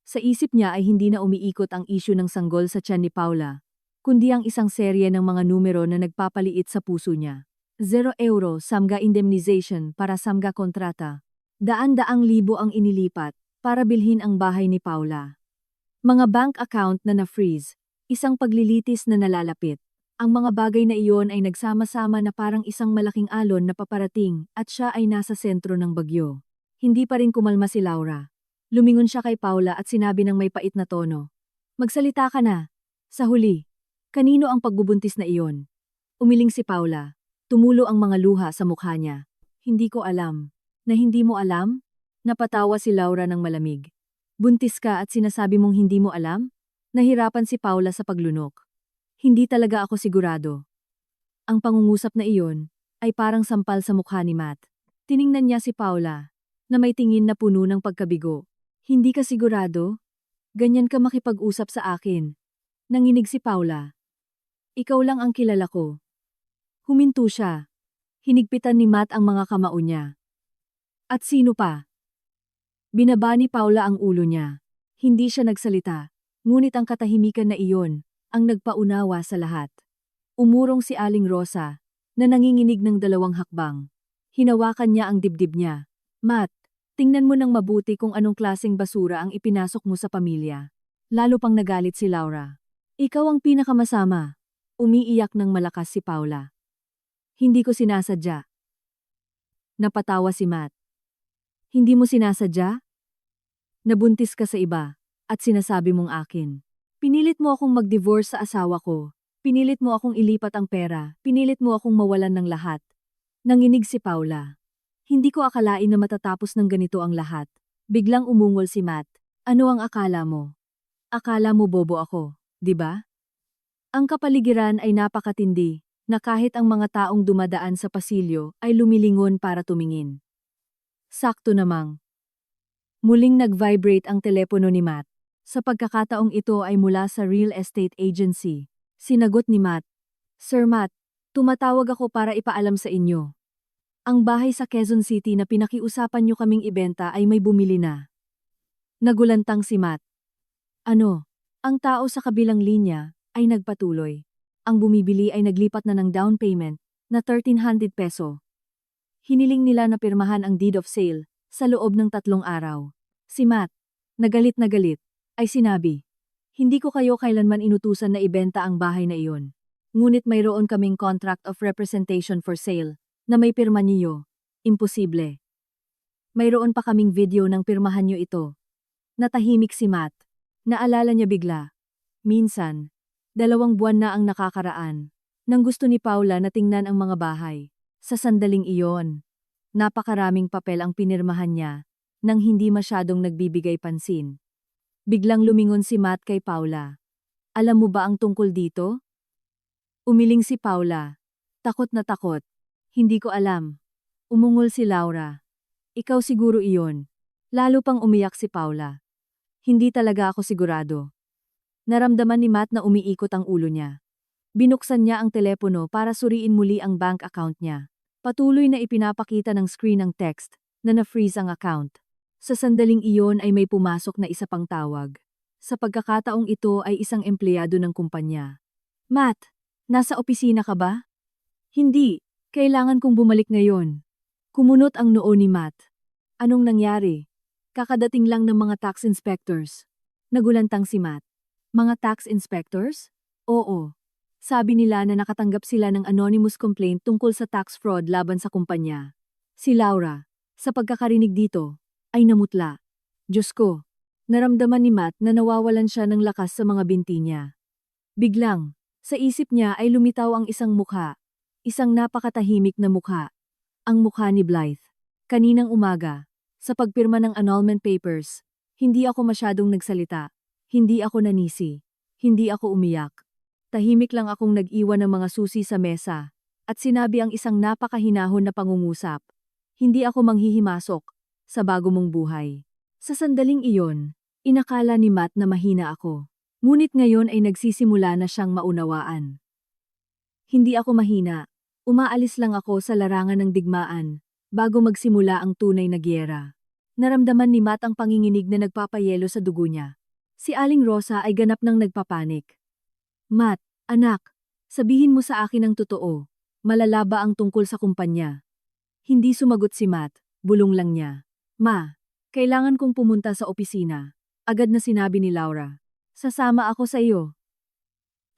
Sa isip niya ay hindi na umiikot ang isyu ng sanggol sa tiyan ni Paula, kundi ang isang serye ng mga numero na nagpapaliit sa puso niya. €0 samga indemnization para samga kontrata. Daan-daang libo ang inilipat para bilhin ang bahay ni Paula. Mga bank account na na-freeze, isang paglilitis na nalalapit. Ang mga bagay na iyon ay nagsama-sama na parang isang malaking alon na paparating at siya ay nasa sentro ng bagyo. Hindi pa rin kumalma si Laura. Lumingon siya kay Paula at sinabi ng may pait na tono. Magsalita ka na. Sa huli, kanino ang pagbubuntis na iyon? Umiling si Paula. Tumulo ang mga luha sa mukha niya. Hindi ko alam. Na hindi mo alam? Napatawa si Laura ng malamig. Buntis ka at sinasabi mong hindi mo alam? Nahirapan si Paula sa paglunok. Hindi talaga ako sigurado. Ang pangungusap na iyon ay parang sampal sa mukha ni Matt. Tiningnan niya si Paula na may tingin na puno ng pagkabigo. Hindi ka sigurado? Ganyan ka makipag-usap sa akin. Nanginig si Paula. Ikaw lang ang kilala ko. Huminto siya. Hinigpitan ni Matt ang mga kamao niya. At sino pa? Binaba ni Paula ang ulo niya. Hindi siya nagsalita, ngunit ang katahimikan na iyon ang nagpaunawa sa lahat. Umurong si Aling Rosa, na nanginginig ng 2 hakbang. Hinawakan niya ang dibdib niya. Matt, tingnan mo ng mabuti kung anong klaseng basura ang ipinasok mo sa pamilya. Lalo pang nagalit si Laura. Ikaw ang pinakamasama. Umiiyak ng malakas si Paula. Hindi ko sinasadya. Napatawa si Matt. Hindi mo sinasadya? Nabuntis ka sa iba, at sinasabi mong akin. Pinilit mo akong mag-divorce sa asawa ko. Pinilit mo akong ilipat ang pera. Pinilit mo akong mawalan ng lahat. Nanginig si Paula. Hindi ko akalain na matatapos ng ganito ang lahat. Biglang umungol si Matt. Ano ang akala mo? Akala mo bobo ako, di ba? Ang kapaligiran ay napakatindi, na kahit ang mga taong dumadaan sa pasilyo ay lumilingon para tumingin. Sakto namang. Muling nag-vibrate ang telepono ni Matt. Sa pagkakataong ito ay mula sa real estate agency. Sinagot ni Matt. Sir Matt, tumatawag ako para ipaalam sa inyo. Ang bahay sa Quezon City na pinakiusapan nyo kaming ibenta ay may bumili na. Nagulantang si Matt. Ano? Ang tao sa kabilang linya ay nagpatuloy. Ang bumibili ay naglipat na ng down payment na 1,300 peso. Hiniling nila na pirmahan ang deed of sale sa loob ng 3 araw. Si Matt, na galit, ay sinabi, hindi ko kayo kailanman inutusan na ibenta ang bahay na iyon. Ngunit mayroon kaming contract of representation for sale na may pirma niyo. Imposible. Mayroon pa kaming video ng pirmahan niyo ito. Natahimik si Matt. Naalala niya bigla. Minsan, 2 buwan na ang nakakaraan. Nang gusto ni Paula na tingnan ang mga bahay. Sa sandaling iyon, napakaraming papel ang pinirmahan niya nang hindi masyadong nagbibigay pansin. Biglang lumingon si Matt kay Paula. Alam mo ba ang tungkol dito? Umiling si Paula. Takot na takot. Hindi ko alam. Umungol si Laura. Ikaw siguro iyon. Lalo pang umiyak si Paula. Hindi talaga ako sigurado. Naramdaman ni Matt na umiikot ang ulo niya. Binuksan niya ang telepono para suriin muli ang bank account niya. Patuloy na ipinapakita ng screen ang text na na-freeze ang account. Sa sandaling iyon ay may pumasok na isa pang tawag. Sa pagkakataong ito ay isang empleyado ng kumpanya. Matt, nasa opisina ka ba? Hindi, kailangan kong bumalik ngayon. Kumunot ang noo ni Matt. Anong nangyari? Kakadating lang ng mga tax inspectors. Nagulantang si Matt. Mga tax inspectors? Oo. Sabi nila na nakatanggap sila ng anonymous complaint tungkol sa tax fraud laban sa kumpanya. Si Laura, sa pagkakarinig dito, ay namutla. Diyos ko, naramdaman ni Matt na nawawalan siya ng lakas sa mga binti niya. Biglang, sa isip niya ay lumitaw ang isang mukha. Isang napakatahimik na mukha. Ang mukha ni Blythe. Kaninang umaga, sa pagpirma ng annulment papers, hindi ako masyadong nagsalita. Hindi ako nanisi. Hindi ako umiyak. Tahimik lang akong nag-iwan ng mga susi sa mesa. At sinabi ang isang napakahinahon na pangungusap. Hindi ako manghihimasok sa bago mong buhay. Sa sandaling iyon, inakala ni Matt na mahina ako. Ngunit ngayon ay nagsisimula na siyang maunawaan. Hindi ako mahina. Umaalis lang ako sa larangan ng digmaan bago magsimula ang tunay na giyera. Naramdaman ni Matt ang panginginig na nagpapayelo sa dugo niya. Si Aling Rosa ay ganap nang nagpapanik. Matt, anak, sabihin mo sa akin ang totoo. Malala ba ang tungkol sa kumpanya? Hindi sumagot si Matt, bulong lang niya. Ma, kailangan kong pumunta sa opisina. Agad na sinabi ni Laura. Sasama ako sa iyo.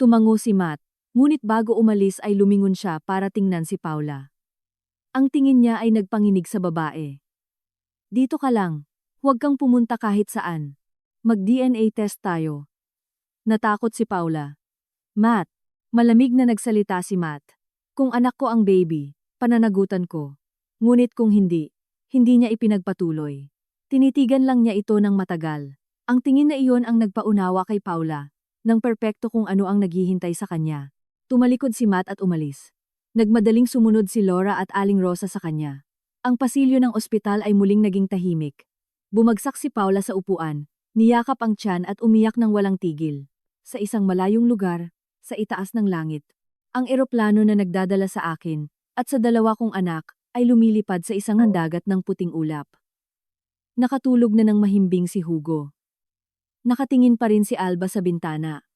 Tumango si Matt, ngunit bago umalis ay lumingon siya para tingnan si Paula. Ang tingin niya ay nagpanginig sa babae. Dito ka lang, huwag kang pumunta kahit saan. Mag-DNA test tayo. Natakot si Paula. Matt, malamig na nagsalita si Matt. Kung anak ko ang baby, pananagutan ko. Ngunit kung hindi niya ipinagpatuloy. Tinitigan lang niya ito ng matagal. Ang tingin na iyon ang nagpaunawa kay Paula, ng perpekto kung ano ang naghihintay sa kanya. Tumalikod si Matt at umalis. Nagmadaling sumunod si Laura at Aling Rosa sa kanya. Ang pasilyo ng ospital ay muling naging tahimik. Bumagsak si Paula sa upuan, niyakap ang tiyan at umiyak ng walang tigil. Sa isang malayong lugar, sa itaas ng langit. Ang eroplano na nagdadala sa akin, at sa 2 kong anak, ay lumilipad sa isang dagat ng puting ulap. Nakatulog na ng mahimbing si Hugo. Nakatingin pa rin si Alba sa bintana.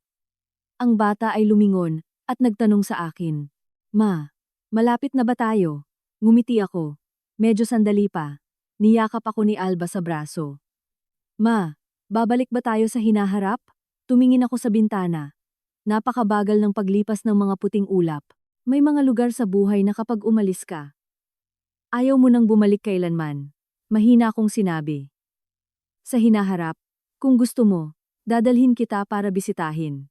Ang bata ay lumingon at nagtanong sa akin. Ma, malapit na ba tayo? Ngumiti ako. Medyo sandali pa. Niyakap ako ni Alba sa braso. Ma, babalik ba tayo sa hinaharap? Tumingin ako sa bintana. Napakabagal ng paglipas ng mga puting ulap. May mga lugar sa buhay na kapag umalis ka, ayaw mo nang bumalik kailanman. Mahina akong sinabi. Sa hinaharap, kung gusto mo, dadalhin kita para bisitahin.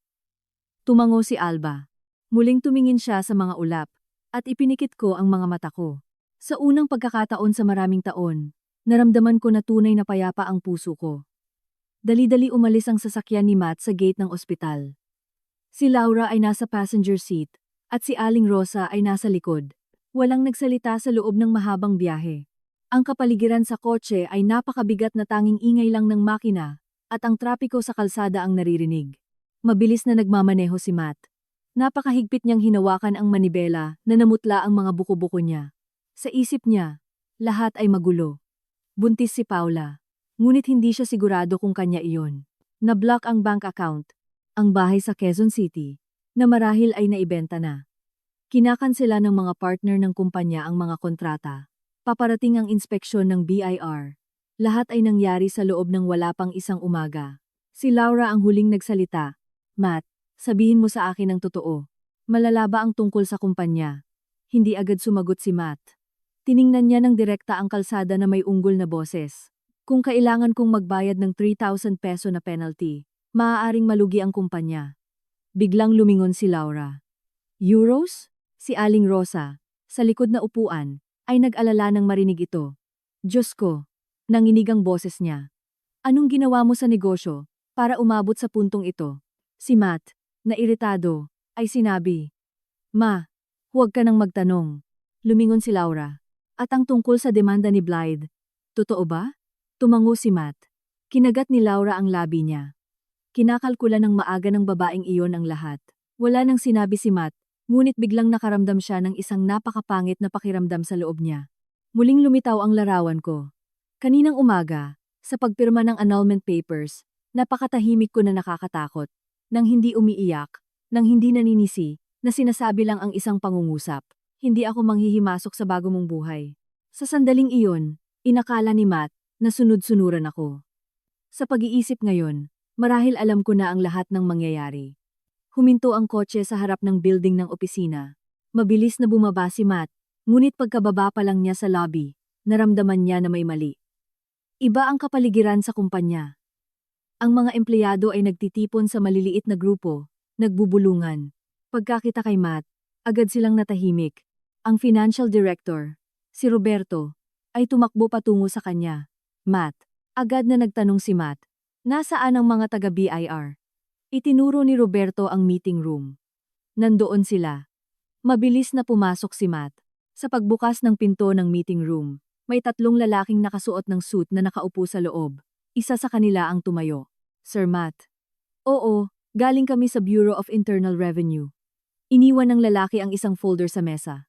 Tumango si Alba. Muling tumingin siya sa mga ulap, at ipinikit ko ang mga mata ko. Sa unang pagkakataon sa maraming taon, naramdaman ko na tunay na payapa ang puso ko. Dali-dali umalis ang sasakyan ni Matt sa gate ng ospital. Si Laura ay nasa passenger seat, at si Aling Rosa ay nasa likod. Walang nagsalita sa loob ng mahabang biyahe. Ang kapaligiran sa kotse ay napakabigat na tanging ingay lang ng makina, at ang trapiko sa kalsada ang naririnig. Mabilis na nagmamaneho si Matt. Napakahigpit niyang hinawakan ang manibela na namutla ang mga buko-buko niya. Sa isip niya, lahat ay magulo. Buntis si Paula. Ngunit hindi siya sigurado kung kanya iyon. Na-block ang bank account, ang bahay sa Quezon City, na marahil ay naibenta na. Kinakansela ng mga partner ng kumpanya ang mga kontrata. Paparating ang inspeksyon ng BIR. Lahat ay nangyari sa loob ng wala pang isang umaga. Si Laura ang huling nagsalita. Matt, sabihin mo sa akin ang totoo. Malala ba ang tungkol sa kumpanya? Hindi agad sumagot si Matt. Tiningnan niya ng direkta ang kalsada na may unggol na boses. Kung kailangan kong magbayad ng 3,000 peso na penalty, maaaring malugi ang kumpanya. Biglang lumingon si Laura. Euros? Si Aling Rosa, sa likod na upuan, ay nag-alala nang marinig ito. Diyos ko, nanginig ang boses niya. Anong ginawa mo sa negosyo para umabot sa puntong ito? Si Matt, na iritado, ay sinabi. Ma, huwag ka nang magtanong. Lumingon si Laura. At ang tungkol sa demanda ni Blythe. Totoo ba? Tumango si Matt. Kinagat ni Laura ang labi niya. Kinakalkula ng maaga ng babaeng iyon ang lahat. Wala nang sinabi si Matt, ngunit biglang nakaramdam siya ng isang napakapangit na pakiramdam sa loob niya. Muling lumitaw ang larawan ko. Kaninang umaga, sa pagpirma ng annulment papers, napakatahimik ko na nakakatakot. Nang hindi umiiyak, nang hindi naninisi, na sinasabi lang ang isang pangungusap. Hindi ako manghihimasok sa bago mong buhay. Sa sandaling iyon, inakala ni Matt na sunod-sunuran ako. Sa pag-iisip ngayon, marahil alam ko na ang lahat ng mangyayari. Huminto ang kotse sa harap ng building ng opisina. Mabilis na bumaba si Matt, ngunit pagkababa pa lang niya sa lobby, naramdaman niya na may mali. Iba ang kapaligiran sa kumpanya. Ang mga empleyado ay nagtitipon sa maliliit na grupo, nagbubulungan. Pagkakita kay Matt, agad silang natahimik. Ang financial director, si Roberto, ay tumakbo patungo sa kanya. Matt, agad na nagtanong si Matt, nasaan ang mga taga-BIR? Itinuro ni Roberto ang meeting room. Nandoon sila. Mabilis na pumasok si Matt. Sa pagbukas ng pinto ng meeting room, may tatlong lalaking nakasuot ng suit na nakaupo sa loob. Isa sa kanila ang tumayo. Sir Matt. Oo, galing kami sa Bureau of Internal Revenue. Iniwan ng lalaki ang isang folder sa mesa.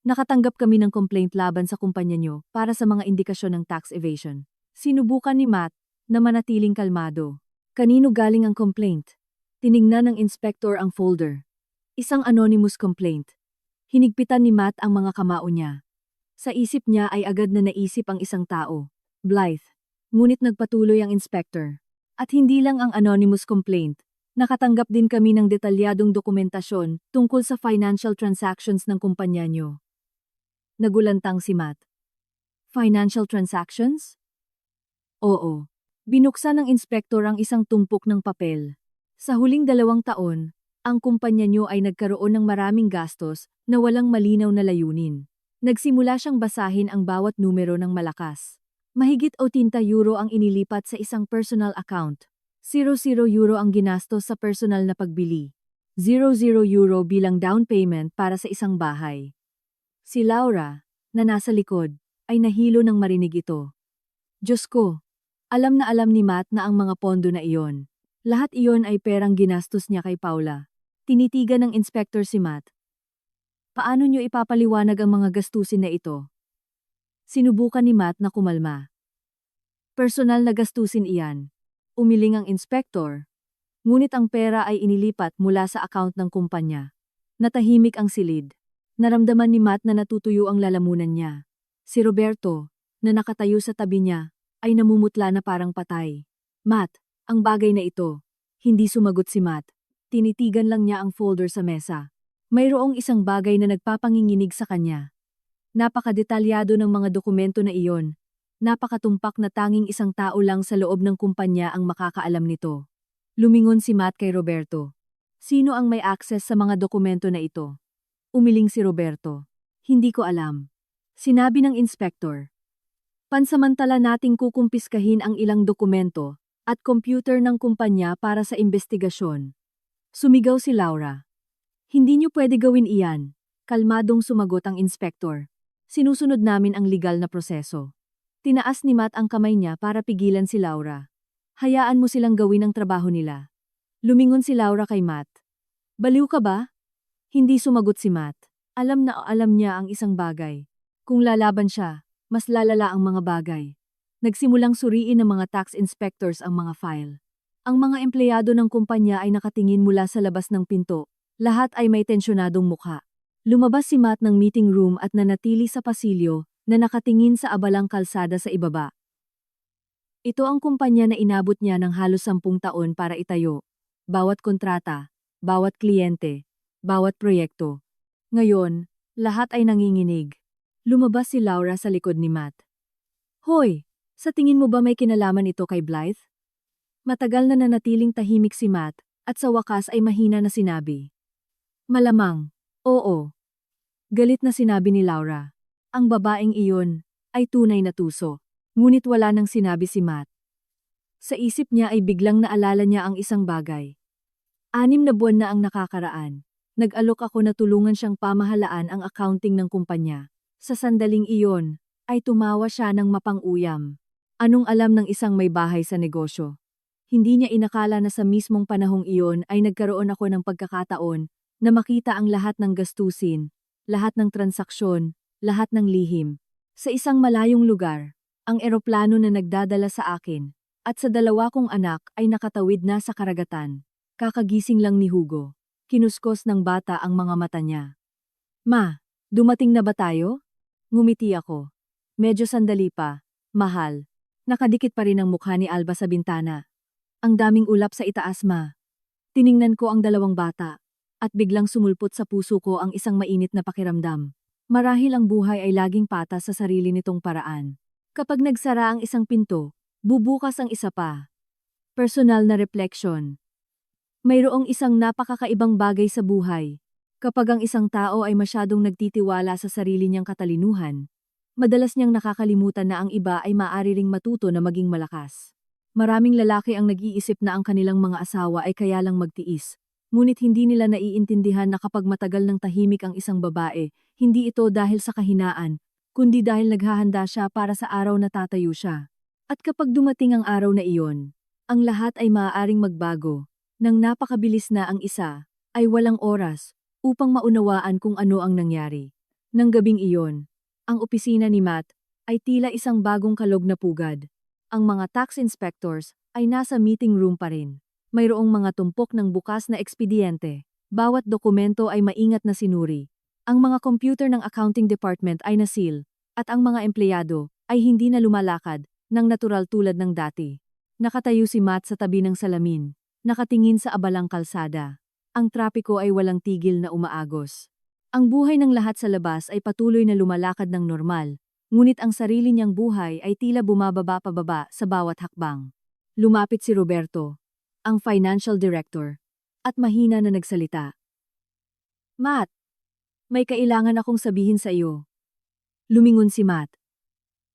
Nakatanggap kami ng complaint laban sa kumpanya nyo para sa mga indikasyon ng tax evasion. Sinubukan ni Matt na manatiling kalmado. Kanino galing ang complaint? Tiningnan ng inspector ang folder. Isang anonymous complaint. Hinigpitan ni Matt ang mga kamao niya. Sa isip niya ay agad na naisip ang isang tao, Blythe. Ngunit nagpatuloy ang inspector. At hindi lang ang anonymous complaint. Nakatanggap din kami ng detalyadong dokumentasyon tungkol sa financial transactions ng kumpanya nyo. Nagulantang si Matt. Financial transactions? Oo. Binuksan ng inspektor ang isang tumpok ng papel. Sa huling 2 taon, ang kumpanya nyo ay nagkaroon ng maraming gastos na walang malinaw na layunin. Nagsimula siyang basahin ang bawat numero ng malakas. Mahigit 80 euro ang inilipat sa isang personal account. 00 euro ang ginastos sa personal na pagbili. 00 euro bilang down payment para sa isang bahay. Si Laura, na nasa likod, ay nahilo nang marinig ito. Diyos ko! Alam na alam ni Matt na ang mga pondo na iyon. Lahat iyon ay perang ginastos niya kay Paula. Tinitigan ng inspector si Matt. Paano niyo ipapaliwanag ang mga gastusin na ito? Sinubukan ni Matt na kumalma. Personal na gastusin iyan. Umiling ang inspector. Ngunit ang pera ay inilipat mula sa account ng kumpanya. Natahimik ang silid. Naramdaman ni Matt na natutuyo ang lalamunan niya. Si Roberto, na nakatayo sa tabi niya, ay namumutla na parang patay. Matt, ang bagay na ito. Hindi sumagot si Matt. Tinitigan lang niya ang folder sa mesa. Mayroong isang bagay na nagpapanginginig sa kanya. Napakadetalyado ng mga dokumento na iyon. Napakatumpak na tanging isang tao lang sa loob ng kumpanya ang makakaalam nito. Lumingon si Matt kay Roberto. Sino ang may access sa mga dokumento na ito? Umiling si Roberto. Hindi ko alam. Sinabi ng inspector. Pansamantala nating kukumpiskahin ang ilang dokumento at computer ng kumpanya para sa investigasyon. Sumigaw si Laura. Hindi niyo pwede gawin iyan. Kalmadong sumagot ang inspector. Sinusunod namin ang legal na proseso. Tinaas ni Matt ang kamay niya para pigilan si Laura. Hayaan mo silang gawin ang trabaho nila. Lumingon si Laura kay Matt. Baliw ka ba? Hindi sumagot si Matt. Alam na alam niya ang isang bagay. Kung lalaban siya, mas lalala ang mga bagay. Nagsimulang suriin ng mga tax inspectors ang mga file. Ang mga empleyado ng kumpanya ay nakatingin mula sa labas ng pinto. Lahat ay may tensyonadong mukha. Lumabas si Matt ng meeting room at nanatili sa pasilyo na nakatingin sa abalang kalsada sa ibaba. Ito ang kumpanya na inabot niya ng halos 10 taon para itayo. Bawat kontrata, bawat kliyente, bawat proyekto. Ngayon, lahat ay nanginginig. Lumabas si Laura sa likod ni Matt. Hoy! Sa tingin mo ba may kinalaman ito kay Blythe? Matagal na nanatiling tahimik si Matt, at sa wakas ay mahina na sinabi. Malamang. Oo. Galit na sinabi ni Laura. Ang babaeng iyon ay tunay na tuso. Ngunit wala nang sinabi si Matt. Sa isip niya ay biglang naalala niya ang isang bagay. 6 na buwan na ang nakakaraan. Nag-alok ako na tulungan siyang pamahalaan ang accounting ng kumpanya. Sa sandaling iyon, ay tumawa siya ng mapang-uyam. Anong alam ng isang may bahay sa negosyo? Hindi niya inakala na sa mismong panahong iyon ay nagkaroon ako ng pagkakataon na makita ang lahat ng gastusin, lahat ng transaksyon, lahat ng lihim. Sa isang malayong lugar, ang eroplano na nagdadala sa akin, at sa 2 kong anak ay nakatawid na sa karagatan. Kakagising lang ni Hugo. Kinuskos ng bata ang mga mata niya. Ma, dumating na ba tayo? Ngumiti ako. Medyo sandali pa, mahal. Nakadikit pa rin ang mukha ni Alba sa bintana. Ang daming ulap sa itaas, ma. Tiningnan ko ang 2 bata, at biglang sumulpot sa puso ko ang isang mainit na pakiramdam. Marahil ang buhay ay laging patas sa sarili nitong paraan. Kapag nagsara ang isang pinto, bubukas ang isa pa. Personal na reflection. Mayroong isang napakakaibang bagay sa buhay. Kapag ang isang tao ay masyadong nagtitiwala sa sarili niyang katalinuhan, madalas niyang nakakalimutan na ang iba ay maaari ring matuto na maging malakas. Maraming lalaki ang nag-iisip na ang kanilang mga asawa ay kaya lang magtiis. Ngunit hindi nila naiintindihan na kapag matagal ng tahimik ang isang babae, hindi ito dahil sa kahinaan, kundi dahil naghahanda siya para sa araw na tatayo siya. At kapag dumating ang araw na iyon, ang lahat ay maaaring magbago. Nang napakabilis na ang isa, ay walang oras upang maunawaan kung ano ang nangyari. Nang gabing iyon, ang opisina ni Matt ay tila isang bagong kalog na pugad. Ang mga tax inspectors ay nasa meeting room pa rin. Mayroong mga tumpok ng bukas na ekspediyente. Bawat dokumento ay maingat na sinuri. Ang mga computer ng accounting department ay nasil, at ang mga empleyado ay hindi na lumalakad ng natural tulad ng dati. Nakatayo si Matt sa tabi ng salamin, nakatingin sa abalang kalsada. Ang trapiko ay walang tigil na umaagos. Ang buhay ng lahat sa labas ay patuloy na lumalakad ng normal, ngunit ang sarili niyang buhay ay tila bumababa pababa sa bawat hakbang. Lumapit si Roberto, ang financial director, at mahina na nagsalita. Matt, may kailangan akong sabihin sa iyo. Lumingon si Matt.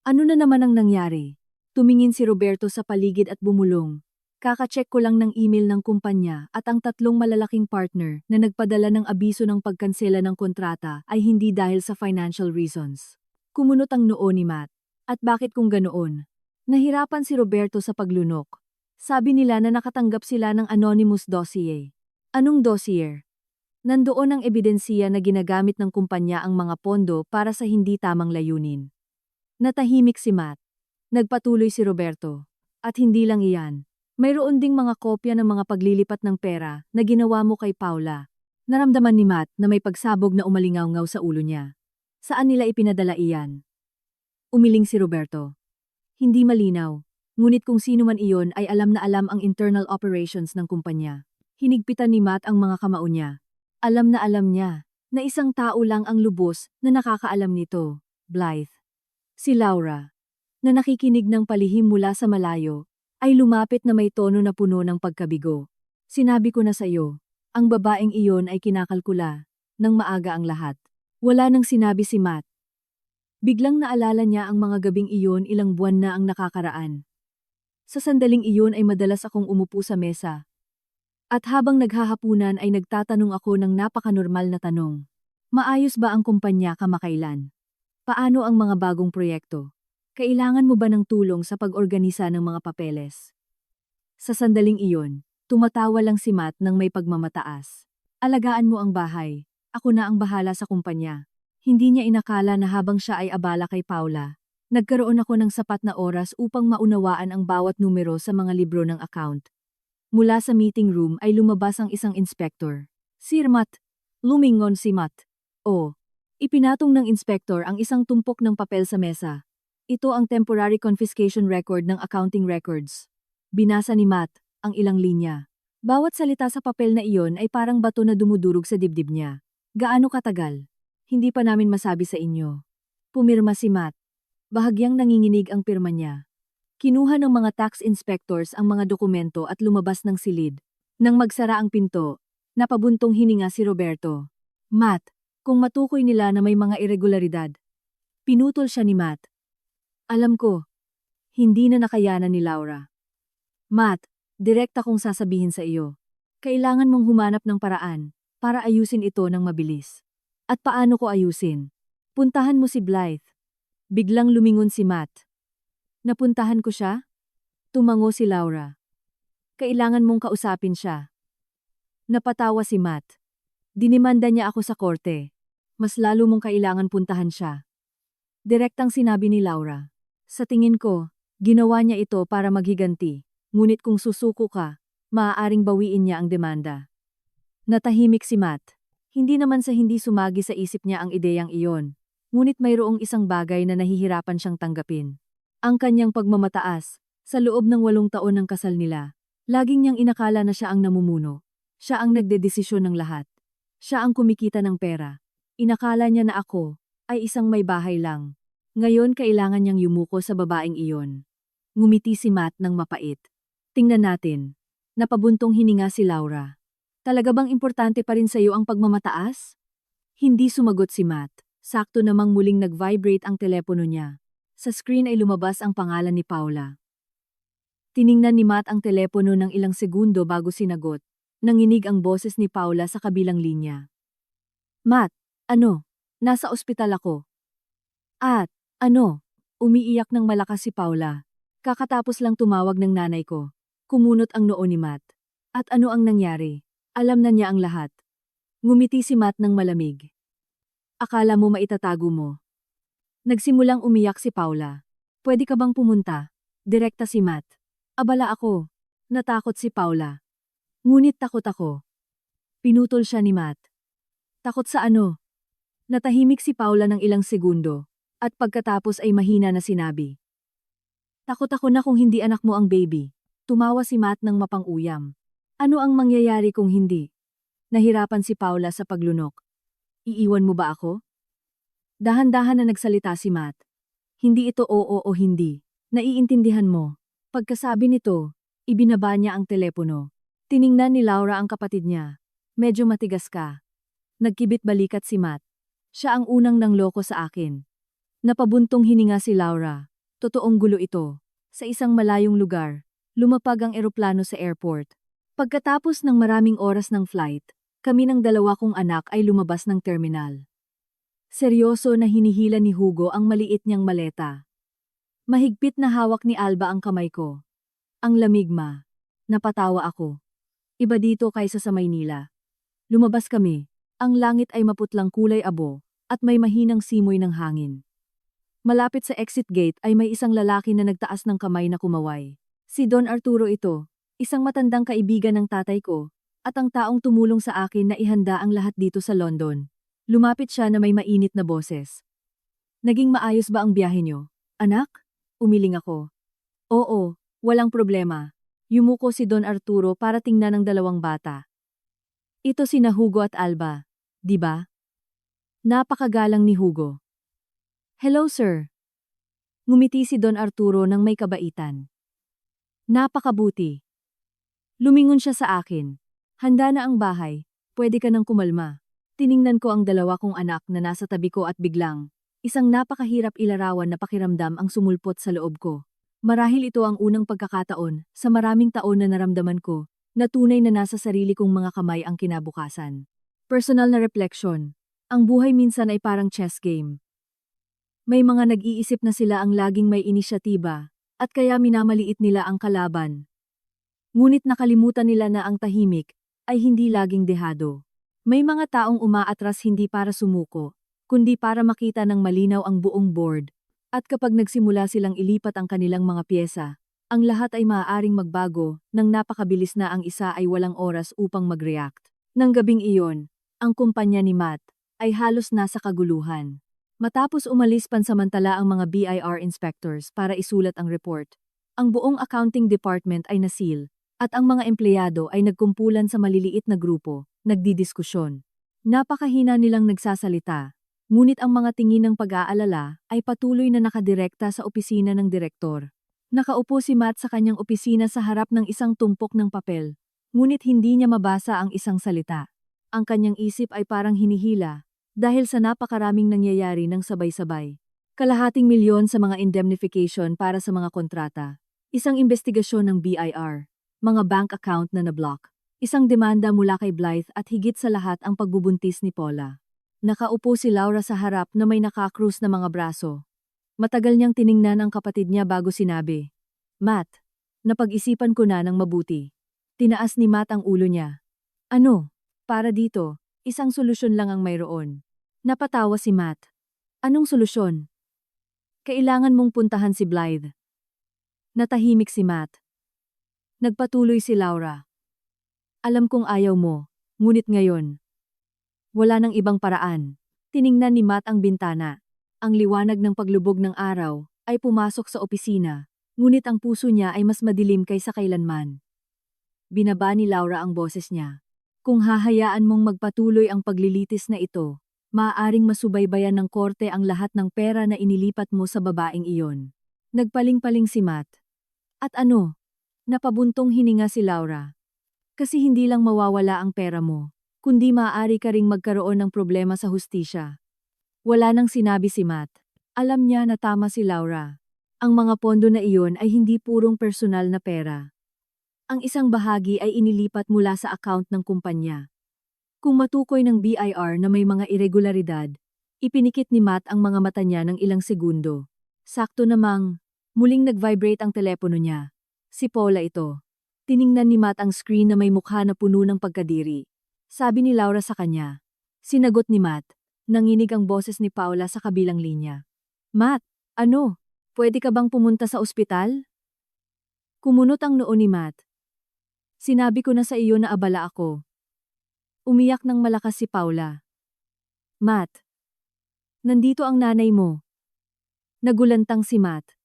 Ano na naman ang nangyari? Tumingin si Roberto sa paligid at bumulong. Kaka-check ko lang ng email ng kumpanya at ang 3 malalaking partner na nagpadala ng abiso ng pagkansela ng kontrata ay hindi dahil sa financial reasons. Kumunot ang noo ni Matt. At bakit kung ganoon? Nahirapan si Roberto sa paglunok. Sabi nila na nakatanggap sila ng anonymous dossier. Anong dossier? Nandoon ang ebidensiya na ginagamit ng kumpanya ang mga pondo para sa hindi tamang layunin. Natahimik si Matt. Nagpatuloy si Roberto. At hindi lang iyan. Mayroon ding mga kopya ng mga paglilipat ng pera na ginawa mo kay Paula. Naramdaman ni Matt na may pagsabog na umalingaw-ngaw sa ulo niya. Saan nila ipinadala iyan? Umiling si Roberto. Hindi malinaw, ngunit kung sino man iyon ay alam na alam ang internal operations ng kumpanya. Hinigpitan ni Matt ang mga kamao niya. Alam niya na isang tao lang ang lubos na nakakaalam nito, Blythe. Si Laura, na nakikinig ng palihim mula sa malayo, ay lumapit na may tono na puno ng pagkabigo. Sinabi ko na sa iyo, ang babaeng iyon ay kinakalkula, nang maaga ang lahat. Wala nang sinabi si Matt. Biglang naalala niya ang mga gabing iyon ilang buwan na ang nakakaraan. Sa sandaling iyon ay madalas akong umupo sa mesa. At habang naghahapunan ay nagtatanong ako ng napakanormal na tanong. Maayos ba ang kumpanya kamakailan? Paano ang mga bagong proyekto? Kailangan mo ba ng tulong sa pag-organisa ng mga papeles? Sa sandaling iyon, tumatawa lang si Matt nang may pagmamataas. Alagaan mo ang bahay. Ako na ang bahala sa kumpanya. Hindi niya inakala na habang siya ay abala kay Paula, nagkaroon ako ng sapat na oras upang maunawaan ang bawat numero sa mga libro ng account. Mula sa meeting room ay lumabas ang isang inspector. Sir Matt. Lumingon si Matt. Ipinatong ng inspector ang isang tumpok ng papel sa mesa. Ito ang temporary confiscation record ng accounting records. Binasa ni Matt ang ilang linya. Bawat salita sa papel na iyon ay parang bato na dumudurog sa dibdib niya. Gaano katagal? Hindi pa namin masabi sa inyo. Pumirma si Matt. Bahagyang nanginginig ang pirma niya. Kinuha ng mga tax inspectors ang mga dokumento at lumabas ng silid. Nang magsara ang pinto, napabuntong hininga si Roberto. Matt, kung matukoy nila na may mga irregularidad. Pinutol siya ni Matt. Alam ko, hindi na nakayanan ni Laura. Matt, direkta kong sasabihin sa iyo. Kailangan mong humanap ng paraan para ayusin ito ng mabilis. At paano ko ayusin? Puntahan mo si Blythe. Biglang lumingon si Matt. Napuntahan ko siya? Tumango si Laura. Kailangan mong kausapin siya. Napatawa si Matt. Dinimanda niya ako sa korte. Mas lalo mong kailangan puntahan siya. Direktang sinabi ni Laura. Sa tingin ko, ginawa niya ito para maghiganti. Ngunit kung susuko ka, maaaring bawiin niya ang demanda. Natahimik si Matt. Hindi naman sa hindi sumagi sa isip niya ang ideyang iyon. Ngunit mayroong isang bagay na nahihirapan siyang tanggapin. Ang kanyang pagmamataas, sa loob ng 8 taon ng kasal nila. Laging niyang inakala na siya ang namumuno. Siya ang nagdedesisyon ng lahat. Siya ang kumikita ng pera. Inakala niya na ako ay isang may bahay lang. Ngayon kailangan niyang yumuko sa babaeng iyon. Ngumiti si Matt ng mapait. Tingnan natin. Napabuntong hininga si Laura. Talaga bang importante pa rin sa iyo ang pagmamataas? Hindi sumagot si Matt. Sakto namang muling nag-vibrate ang telepono niya. Sa screen ay lumabas ang pangalan ni Paula. Tiningnan ni Matt ang telepono ng ilang segundo bago sinagot. Nanginig ang boses ni Paula sa kabilang linya. Matt, ano? Nasa ospital ako. At, ano? Umiiyak ng malakas si Paula. Kakatapos lang tumawag ng nanay ko. Kumunot ang noo ni Matt. At ano ang nangyari? Alam na niya ang lahat. Ngumiti si Matt ng malamig. Akala mo maitatago mo. Nagsimulang umiyak si Paula. Pwede ka bang pumunta? Direkta si Matt. Abala ako. Natakot si Paula. Ngunit takot ako. Pinutol siya ni Matt. Takot sa ano? Natahimik si Paula ng ilang segundo. At pagkatapos ay mahina na sinabi. Takot ako na kung hindi anak mo ang baby. Tumawa si Matt ng mapang-uyam. Ano ang mangyayari kung hindi? Nahirapan si Paula sa paglunok. Iiwan mo ba ako? Dahan-dahan na nagsalita si Matt. Hindi ito oo o hindi. Naiintindihan mo. Pagkasabi nito, ibinaba niya ang telepono. Tiningnan ni Laura ang kapatid niya. Medyo matigas ka. Nagkibit balikat si Matt. Siya ang unang nangloko sa akin. Napabuntong hininga si Laura. Totoong gulo ito. Sa isang malayong lugar, lumapag ang eroplano sa airport. Pagkatapos ng maraming oras ng flight, kami ng 2 kong anak ay lumabas ng terminal. Seryoso na hinihila ni Hugo ang maliit niyang maleta. Mahigpit na hawak ni Alba ang kamay ko. Ang lamig ma. Napatawa ako. Iba dito kaysa sa Maynila. Lumabas kami. Ang langit ay maputlang kulay abo, at may mahinang simoy ng hangin. Malapit sa exit gate ay may isang lalaki na nagtaas ng kamay na kumaway. Si Don Arturo ito, isang matandang kaibigan ng tatay ko, at ang taong tumulong sa akin na ihanda ang lahat dito sa London. Lumapit siya na may mainit na boses. Naging maayos ba ang biyahe niyo? Anak? Umiling ako. Oo, walang problema. Yumuko si Don Arturo para tingnan ang 2 bata. Ito sina Hugo at Alba, di ba? Napakagalang ni Hugo. Hello sir. Ngumiti si Don Arturo ng may kabaitan. Napakabuti. Lumingon siya sa akin. Handa na ang bahay, pwede ka nang kumalma. Tiningnan ko ang 2 kong anak na nasa tabi ko at biglang, isang napakahirap ilarawan na pakiramdam ang sumulpot sa loob ko. Marahil ito ang unang pagkakataon sa maraming taon na naramdaman ko, na tunay na nasa sarili kong mga kamay ang kinabukasan. Personal na reflection. Ang buhay minsan ay parang chess game. May mga nag-iisip na sila ang laging may inisyatiba, at kaya minamaliit nila ang kalaban. Ngunit nakalimutan nila na ang tahimik ay hindi laging dehado. May mga taong umaatras hindi para sumuko, kundi para makita ng malinaw ang buong board. At kapag nagsimula silang ilipat ang kanilang mga pyesa, ang lahat ay maaaring magbago nang napakabilis na ang isa ay walang oras upang mag-react. Nang gabing iyon, ang kumpanya ni Matt ay halos nasa kaguluhan. Matapos umalis pansamantala ang mga BIR inspectors para isulat ang report, ang buong accounting department ay nasil, at ang mga empleyado ay nagkumpulan sa maliliit na grupo, nagdidiskusyon. Napakahina nilang nagsasalita, ngunit ang mga tingin ng pag-aalala ay patuloy na nakadirekta sa opisina ng direktor. Nakaupo si Matt sa kanyang opisina sa harap ng isang tumpok ng papel, ngunit hindi niya mabasa ang isang salita. Ang kanyang isip ay parang hinihila, dahil sa napakaraming nangyayari ng sabay-sabay. Kalahating milyon sa mga indemnification para sa mga kontrata, isang investigasyon ng BIR, mga bank account na nablock, isang demanda mula kay Blythe at higit sa lahat ang pagbubuntis ni Paula. Nakaupo si Laura sa harap na may nakakrus na mga braso. Matagal niyang tiningnan ang kapatid niya bago sinabi, "Matt, napag-isipan ko na ng mabuti." Tinaas ni Matt ang ulo niya. "Ano? Para dito, isang solusyon lang ang mayroon." Napatawa si Matt. "Anong solusyon?" "Kailangan mong puntahan si Blythe." Natahimik si Matt. Nagpatuloy si Laura. "Alam kong ayaw mo, ngunit ngayon, wala nang ibang paraan." Tiningnan ni Matt ang bintana. Ang liwanag ng paglubog ng araw ay pumasok sa opisina, ngunit ang puso niya ay mas madilim kaysa kailanman. Binaba ni Laura ang boses niya. "Kung hahayaan mong magpatuloy ang paglilitis na ito, maaaring masubaybayan ng korte ang lahat ng pera na inilipat mo sa babaeng iyon." Nagpaling-paling si Matt. "At ano?" Napabuntong hininga si Laura. "Kasi hindi lang mawawala ang pera mo, kundi maaari ka ring magkaroon ng problema sa hustisya." Wala nang sinabi si Matt. Alam niya na tama si Laura. Ang mga pondo na iyon ay hindi purong personal na pera. Ang isang bahagi ay inilipat mula sa account ng kumpanya. Kung matukoy ng BIR na may mga irregularidad, ipinikit ni Matt ang mga mata niya ng ilang segundo. Sakto namang, muling nag-vibrate ang telepono niya. Si Paula ito. Tiningnan ni Matt ang screen na may mukha na puno ng pagkadiri. Sabi ni Laura sa kanya. Sinagot ni Matt. Nanginig ang boses ni Paula sa kabilang linya. "Matt, ano? Pwede ka bang pumunta sa ospital?" Kumunot ang noo ni Matt. "Sinabi ko na sa iyo na abala ako." Umiyak ng malakas si Paula. "Matt, nandito ang nanay mo." Nagulantang si Matt.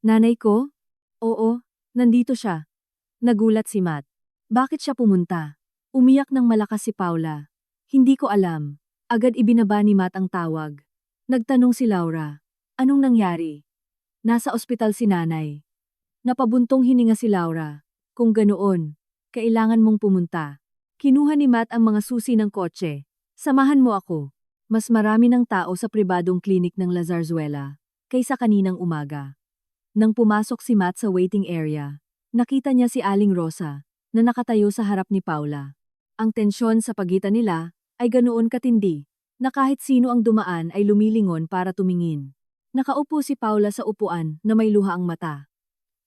"Nanay ko?" "Oo, nandito siya." Nagulat si Matt. "Bakit siya pumunta?" Umiyak ng malakas si Paula. "Hindi ko alam." Agad ibinaba ni Matt ang tawag. Nagtanong si Laura. "Anong nangyari?" "Nasa ospital si nanay." Napabuntong hininga si Laura. "Kung ganoon, kailangan mong pumunta." Kinuha ni Matt ang mga susi ng kotse. "Samahan mo ako." Mas marami ng tao sa pribadong klinik ng La Zarzuela kaysa kaninang umaga. Nang pumasok si Matt sa waiting area, nakita niya si Aling Rosa na nakatayo sa harap ni Paula. Ang tensyon sa pagitan nila ay ganoon katindi na kahit sino ang dumaan ay lumilingon para tumingin. Nakaupo si Paula sa upuan na may luha ang mata.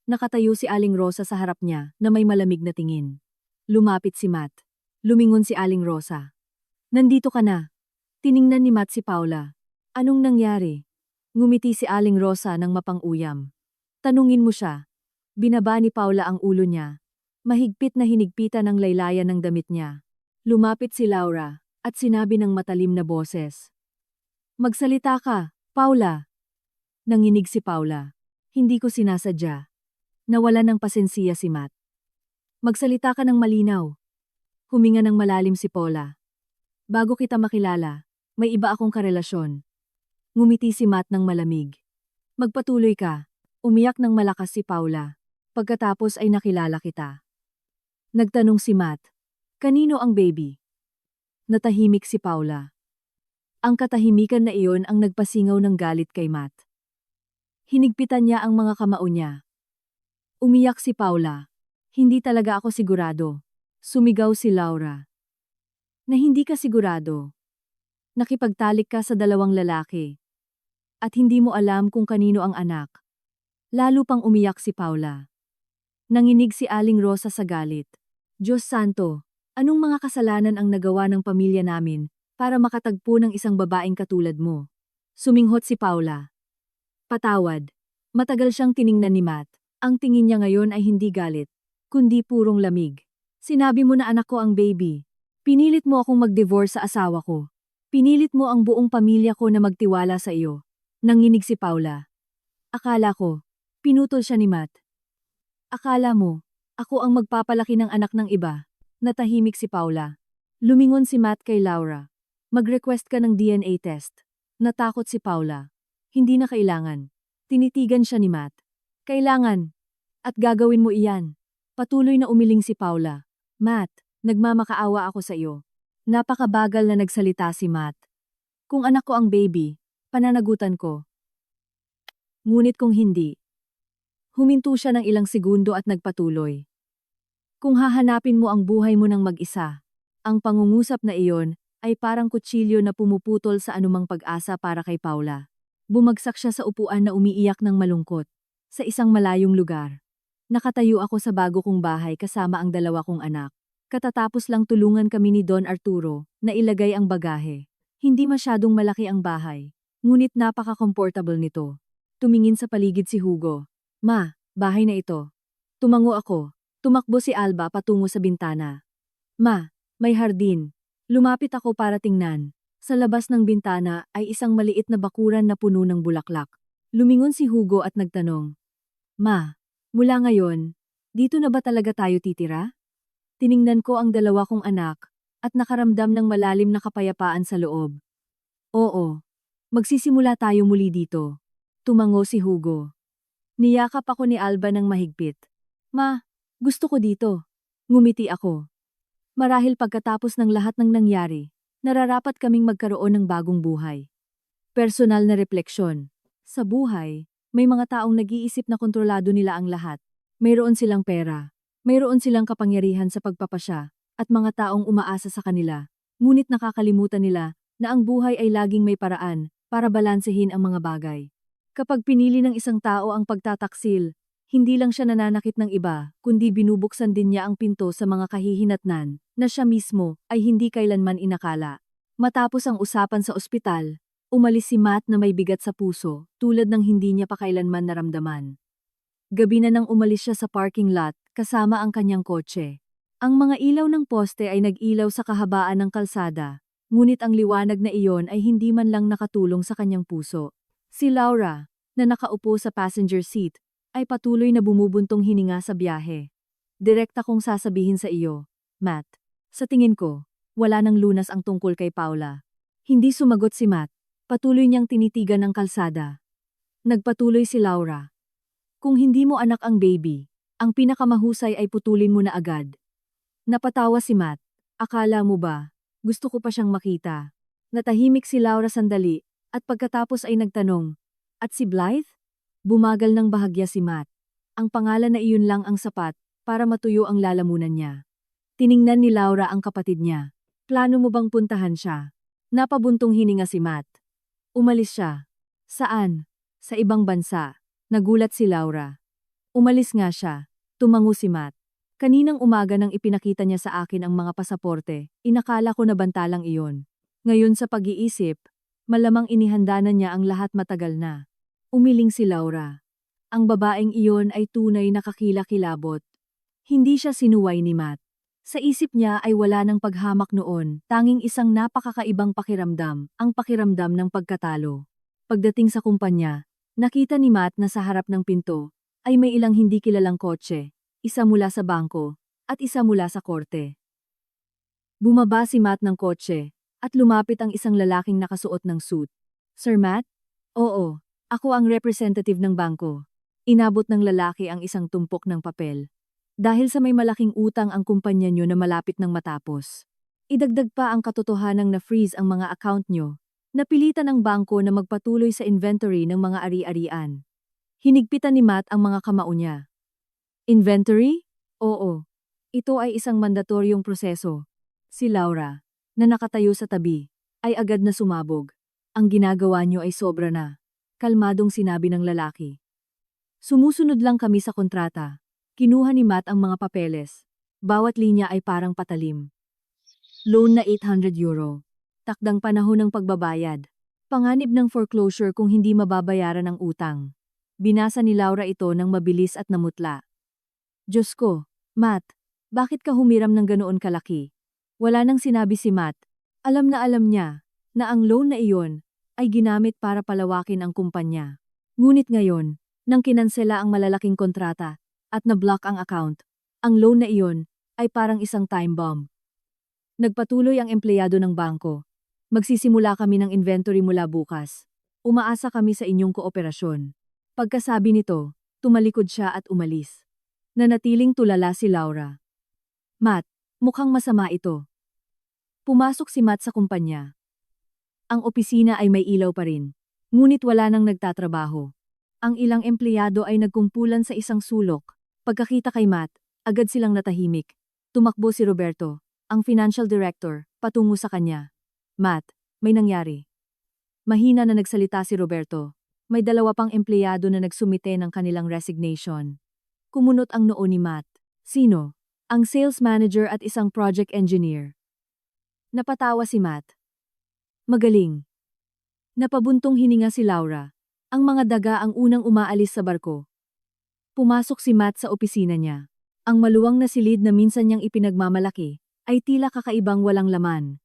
Nakatayo si Aling Rosa sa harap niya na may malamig na tingin. Lumapit si Matt. Lumingon si Aling Rosa. "Nandito ka na." Tiningnan ni Matt si Paula. "Anong nangyari?" Ngumiti si Aling Rosa ng mapang-uyam. "Tanungin mo siya." Binaba ni Paula ang ulo niya. Mahigpit na hinigpitan ng laylayan ng damit niya. Lumapit si Laura at sinabi ng matalim na boses. "Magsalita ka, Paula." Nanginig si Paula. "Hindi ko sinasadya." Nawala ng pasensiya si Matt. "Magsalita ka ng malinaw." Huminga ng malalim si Paula. "Bago kita makilala, may iba akong karelasyon." Ngumiti si Matt ng malamig. "Magpatuloy ka." Umiyak ng malakas si Paula. "Pagkatapos ay nakilala kita." Nagtanong si Matt. "Kanino ang baby?" Natahimik si Paula. Ang katahimikan na iyon ang nagpasingaw ng galit kay Matt. Hinigpitan niya ang mga kamao niya. Umiyak si Paula. "Hindi talaga ako sigurado." Sumigaw si Laura. "Na hindi ka sigurado? Nakipagtalik ka sa dalawang lalaki. At hindi mo alam kung kanino ang anak." Lalo pang umiyak si Paula. Nanginig si Aling Rosa sa galit. "Diyos Santo, anong mga kasalanan ang nagawa ng pamilya namin para makatagpo ng isang babaeng katulad mo?" Suminghot si Paula. "Patawad." Matagal siyang tiningnan ni Matt. Ang tingin niya ngayon ay hindi galit, kundi purong lamig. "Sinabi mo na anak ko ang baby. Pinilit mo akong mag-divorce sa asawa ko. Pinilit mo ang buong pamilya ko na magtiwala sa iyo." Nanginig si Paula. "Akala ko." Pinutol siya ni Matt. "Akala mo, ako ang magpapalaki ng anak ng iba." Natahimik si Paula. Lumingon si Matt kay Laura. "Mag-request ka ng DNA test." Natakot si Paula. "Hindi na kailangan." Tinitigan siya ni Matt. Kailangan. At gagawin mo iyan. Patuloy na umiling si Paula. Matt, nagmamakaawa ako sa iyo. Napakabagal na nagsalita si Matt. Kung anak ko ang baby, pananagutan ko. Ngunit kung hindi. Huminto siya ng ilang segundo at nagpatuloy. Kung hahanapin mo ang buhay mo ng mag-isa, ang pangungusap na iyon ay parang kutsilyo na pumuputol sa anumang pag-asa para kay Paula. Bumagsak siya sa upuan na umiiyak ng malungkot. Sa isang malayong lugar. Nakatayo ako sa bago kong bahay kasama ang dalawa kong anak. Katatapos lang tulungan kami ni Don Arturo na ilagay ang bagahe. Hindi masyadong malaki ang bahay, ngunit napaka-comfortable nito. Tumingin sa paligid si Hugo. Ma, bahay na ito. Tumango ako. Tumakbo si Alba patungo sa bintana. Ma, may hardin. Lumapit ako para tingnan. Sa labas ng bintana ay isang maliit na bakuran na puno ng bulaklak. Lumingon si Hugo at nagtanong. Ma, mula ngayon, dito na ba talaga tayo titira? Tiningnan ko ang dalawa kong anak at nakaramdam ng malalim na kapayapaan sa loob. Oo, magsisimula tayo muli dito. Tumango si Hugo. Niyakap ako ni Alba ng mahigpit. Ma, gusto ko dito. Ngumiti ako. Marahil pagkatapos ng lahat ng nangyari, nararapat kaming magkaroon ng bagong buhay. Personal na refleksyon. Sa buhay, may mga taong nag-iisip na kontrolado nila ang lahat. Mayroon silang pera, mayroon silang kapangyarihan sa pagpapasya, at mga taong umaasa sa kanila. Ngunit nakakalimutan nila na ang buhay ay laging may paraan para balansehin ang mga bagay. Kapag pinili ng isang tao ang pagtataksil, hindi lang siya nananakit ng iba, kundi binubuksan din niya ang pinto sa mga kahihinatnan na siya mismo ay hindi kailanman inakala. Matapos ang usapan sa ospital, umalis si Matt na may bigat sa puso, tulad ng hindi niya pa kailanman naramdaman. Gabi na nang umalis siya sa parking lot, kasama ang kanyang kotse. Ang mga ilaw ng poste ay nag-ilaw sa kahabaan ng kalsada, ngunit ang liwanag na iyon ay hindi man lang nakatulong sa kanyang puso. Si Laura, na nakaupo sa passenger seat, ay patuloy na bumubuntong hininga sa biyahe. Direkta kong sasabihin sa iyo, Matt. Sa tingin ko, wala nang lunas ang tungkol kay Paula. Hindi sumagot si Matt. Patuloy niyang tinitigan ang kalsada. Nagpatuloy si Laura. Kung hindi mo anak ang baby, ang pinakamahusay ay putulin mo na agad. Napatawa si Matt. Akala mo ba, gusto ko pa siyang makita. Natahimik si Laura sandali, at pagkatapos ay nagtanong, at si Blythe? Bumagal ng bahagya si Matt. Ang pangalan na iyon lang ang sapat para matuyo ang lalamunan niya. Tiningnan ni Laura ang kapatid niya. Plano mo bang puntahan siya? Napabuntong hininga si Matt. Umalis siya. Saan? Sa ibang bansa. Nagulat si Laura. Umalis nga siya. Tumango si Matt. Kaninang umaga nang ipinakita niya sa akin ang mga pasaporte, inakala ko na bantalang iyon. Ngayon sa pag-iisip, malamang inihanda na niya ang lahat matagal na. Umiling si Laura. Ang babaeng iyon ay tunay na kakilakilabot. Hindi siya sinuway ni Matt. Sa isip niya ay wala ng paghamak noon, tanging isang napakakaibang pakiramdam, ang pakiramdam ng pagkatalo. Pagdating sa kumpanya, nakita ni Matt na sa harap ng pinto ay may ilang hindi kilalang kotse, isa mula sa bangko at isa mula sa korte. Bumaba si Matt ng kotse at lumapit ang isang lalaking nakasuot ng suit. Sir Matt? Oo, ako ang representative ng bangko. Inabot ng lalaki ang isang tumpok ng papel. Dahil sa may malaking utang ang kumpanya nyo na malapit ng matapos. Idagdag pa ang katotohanang na-freeze ang mga account nyo. Napilitan ng bangko na magpatuloy sa inventory ng mga ari-arian. Hinigpitan ni Matt ang mga kamao niya. Inventory? Oo. Ito ay isang mandatoryong proseso. Si Laura, na nakatayo sa tabi, ay agad na sumabog. Ang ginagawa nyo ay sobra na. Kalmadong sinabi ng lalaki. Sumusunod lang kami sa kontrata. Kinuha ni Matt ang mga papeles. Bawat linya ay parang patalim. Loan na €800. Takdang panahon ng pagbabayad. Panganib ng foreclosure kung hindi mababayaran ang utang. Binasa ni Laura ito ng mabilis at namutla. Diyos ko, Matt, bakit ka humiram ng ganoon kalaki? Wala nang sinabi si Matt. Alam niya na ang loan na iyon ay ginamit para palawakin ang kumpanya. Ngunit ngayon, nang kinansela ang malalaking kontrata, at na-block ang account, ang loan na iyon ay parang isang time bomb. Nagpatuloy ang empleyado ng bangko. Magsisimula kami ng inventory mula bukas. Umaasa kami sa inyong kooperasyon. Pagkasabi nito, Tumalikod siya at umalis. Nanatiling tulala si Laura. Matt, mukhang masama ito. Pumasok si Matt sa kumpanya. Ang opisina ay may ilaw pa rin. Ngunit wala nang nagtatrabaho. Ang ilang empleyado ay nagkumpulan sa isang sulok. Pagkakita kay Matt, agad silang natahimik. Tumakbo si Roberto, ang financial director, patungo sa kanya. Matt, may nangyari. Mahina na nagsalita si Roberto. May dalawa pang empleyado na nagsumite ng kanilang resignation. Kumunot ang noo ni Matt. Sino? Ang sales manager at isang project engineer. Napatawa si Matt. Magaling. Napabuntong hininga si Laura. Ang mga daga ang unang umaalis sa barko. Pumasok si Matt sa opisina niya. Ang maluwang na silid na minsan niyang ipinagmamalaki ay tila kakaibang walang laman.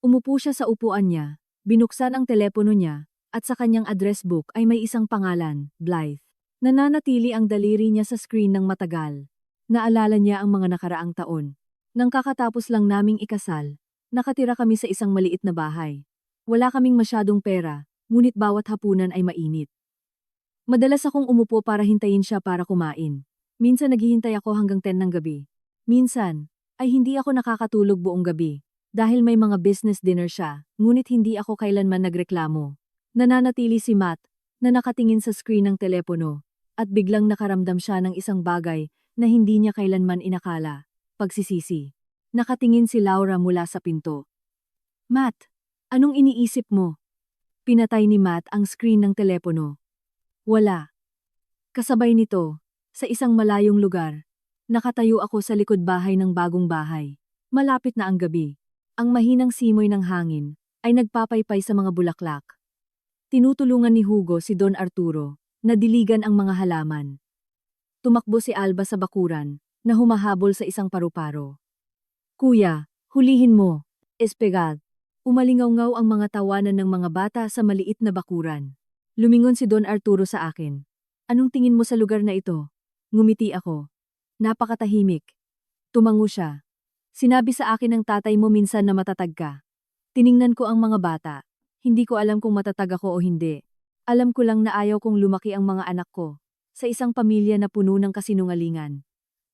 Umupo siya sa upuan niya, binuksan ang telepono niya, at sa kanyang address book ay may isang pangalan, Blythe. Nananatili ang daliri niya sa screen ng matagal. Naalala niya ang mga nakaraang taon. Nang kakatapos lang naming ikasal, nakatira kami sa isang maliit na bahay. Wala kaming masyadong pera, ngunit bawat hapunan ay mainit. Madalas akong umupo para hintayin siya para kumain. Minsan naghihintay ako hanggang 10 ng gabi. Minsan, ay hindi ako nakakatulog buong gabi. Dahil may mga business dinner siya, ngunit hindi ako kailanman nagreklamo. Nananatili si Matt, na nakatingin sa screen ng telepono, at biglang nakaramdam siya ng isang bagay na hindi niya kailanman inakala. Pagsisisi. Nakatingin si Laura mula sa pinto. Matt, anong iniisip mo? Pinatay ni Matt ang screen ng telepono. Wala. Kasabay nito, sa isang malayong lugar, nakatayo ako sa likod bahay ng bagong bahay. Malapit na ang gabi. Ang mahinang simoy ng hangin ay nagpapaypay sa mga bulaklak. Tinutulungan ni Hugo si Don Arturo na diligan ang mga halaman. Tumakbo si Alba sa bakuran na humahabol sa isang paru-paro. Kuya, hulihin mo. Espegal. Umalingaw-ngaw ang mga tawanan ng mga bata sa maliit na bakuran. Lumingon si Don Arturo sa akin. Anong tingin mo sa lugar na ito? Ngumiti ako. Napakatahimik. Tumango siya. Sinabi sa akin ng tatay mo minsan na matatag ka. Tiningnan ko ang mga bata. Hindi ko alam kung matatag ako o hindi. Alam ko lang na ayaw kong lumaki ang mga anak ko sa isang pamilya na puno ng kasinungalingan.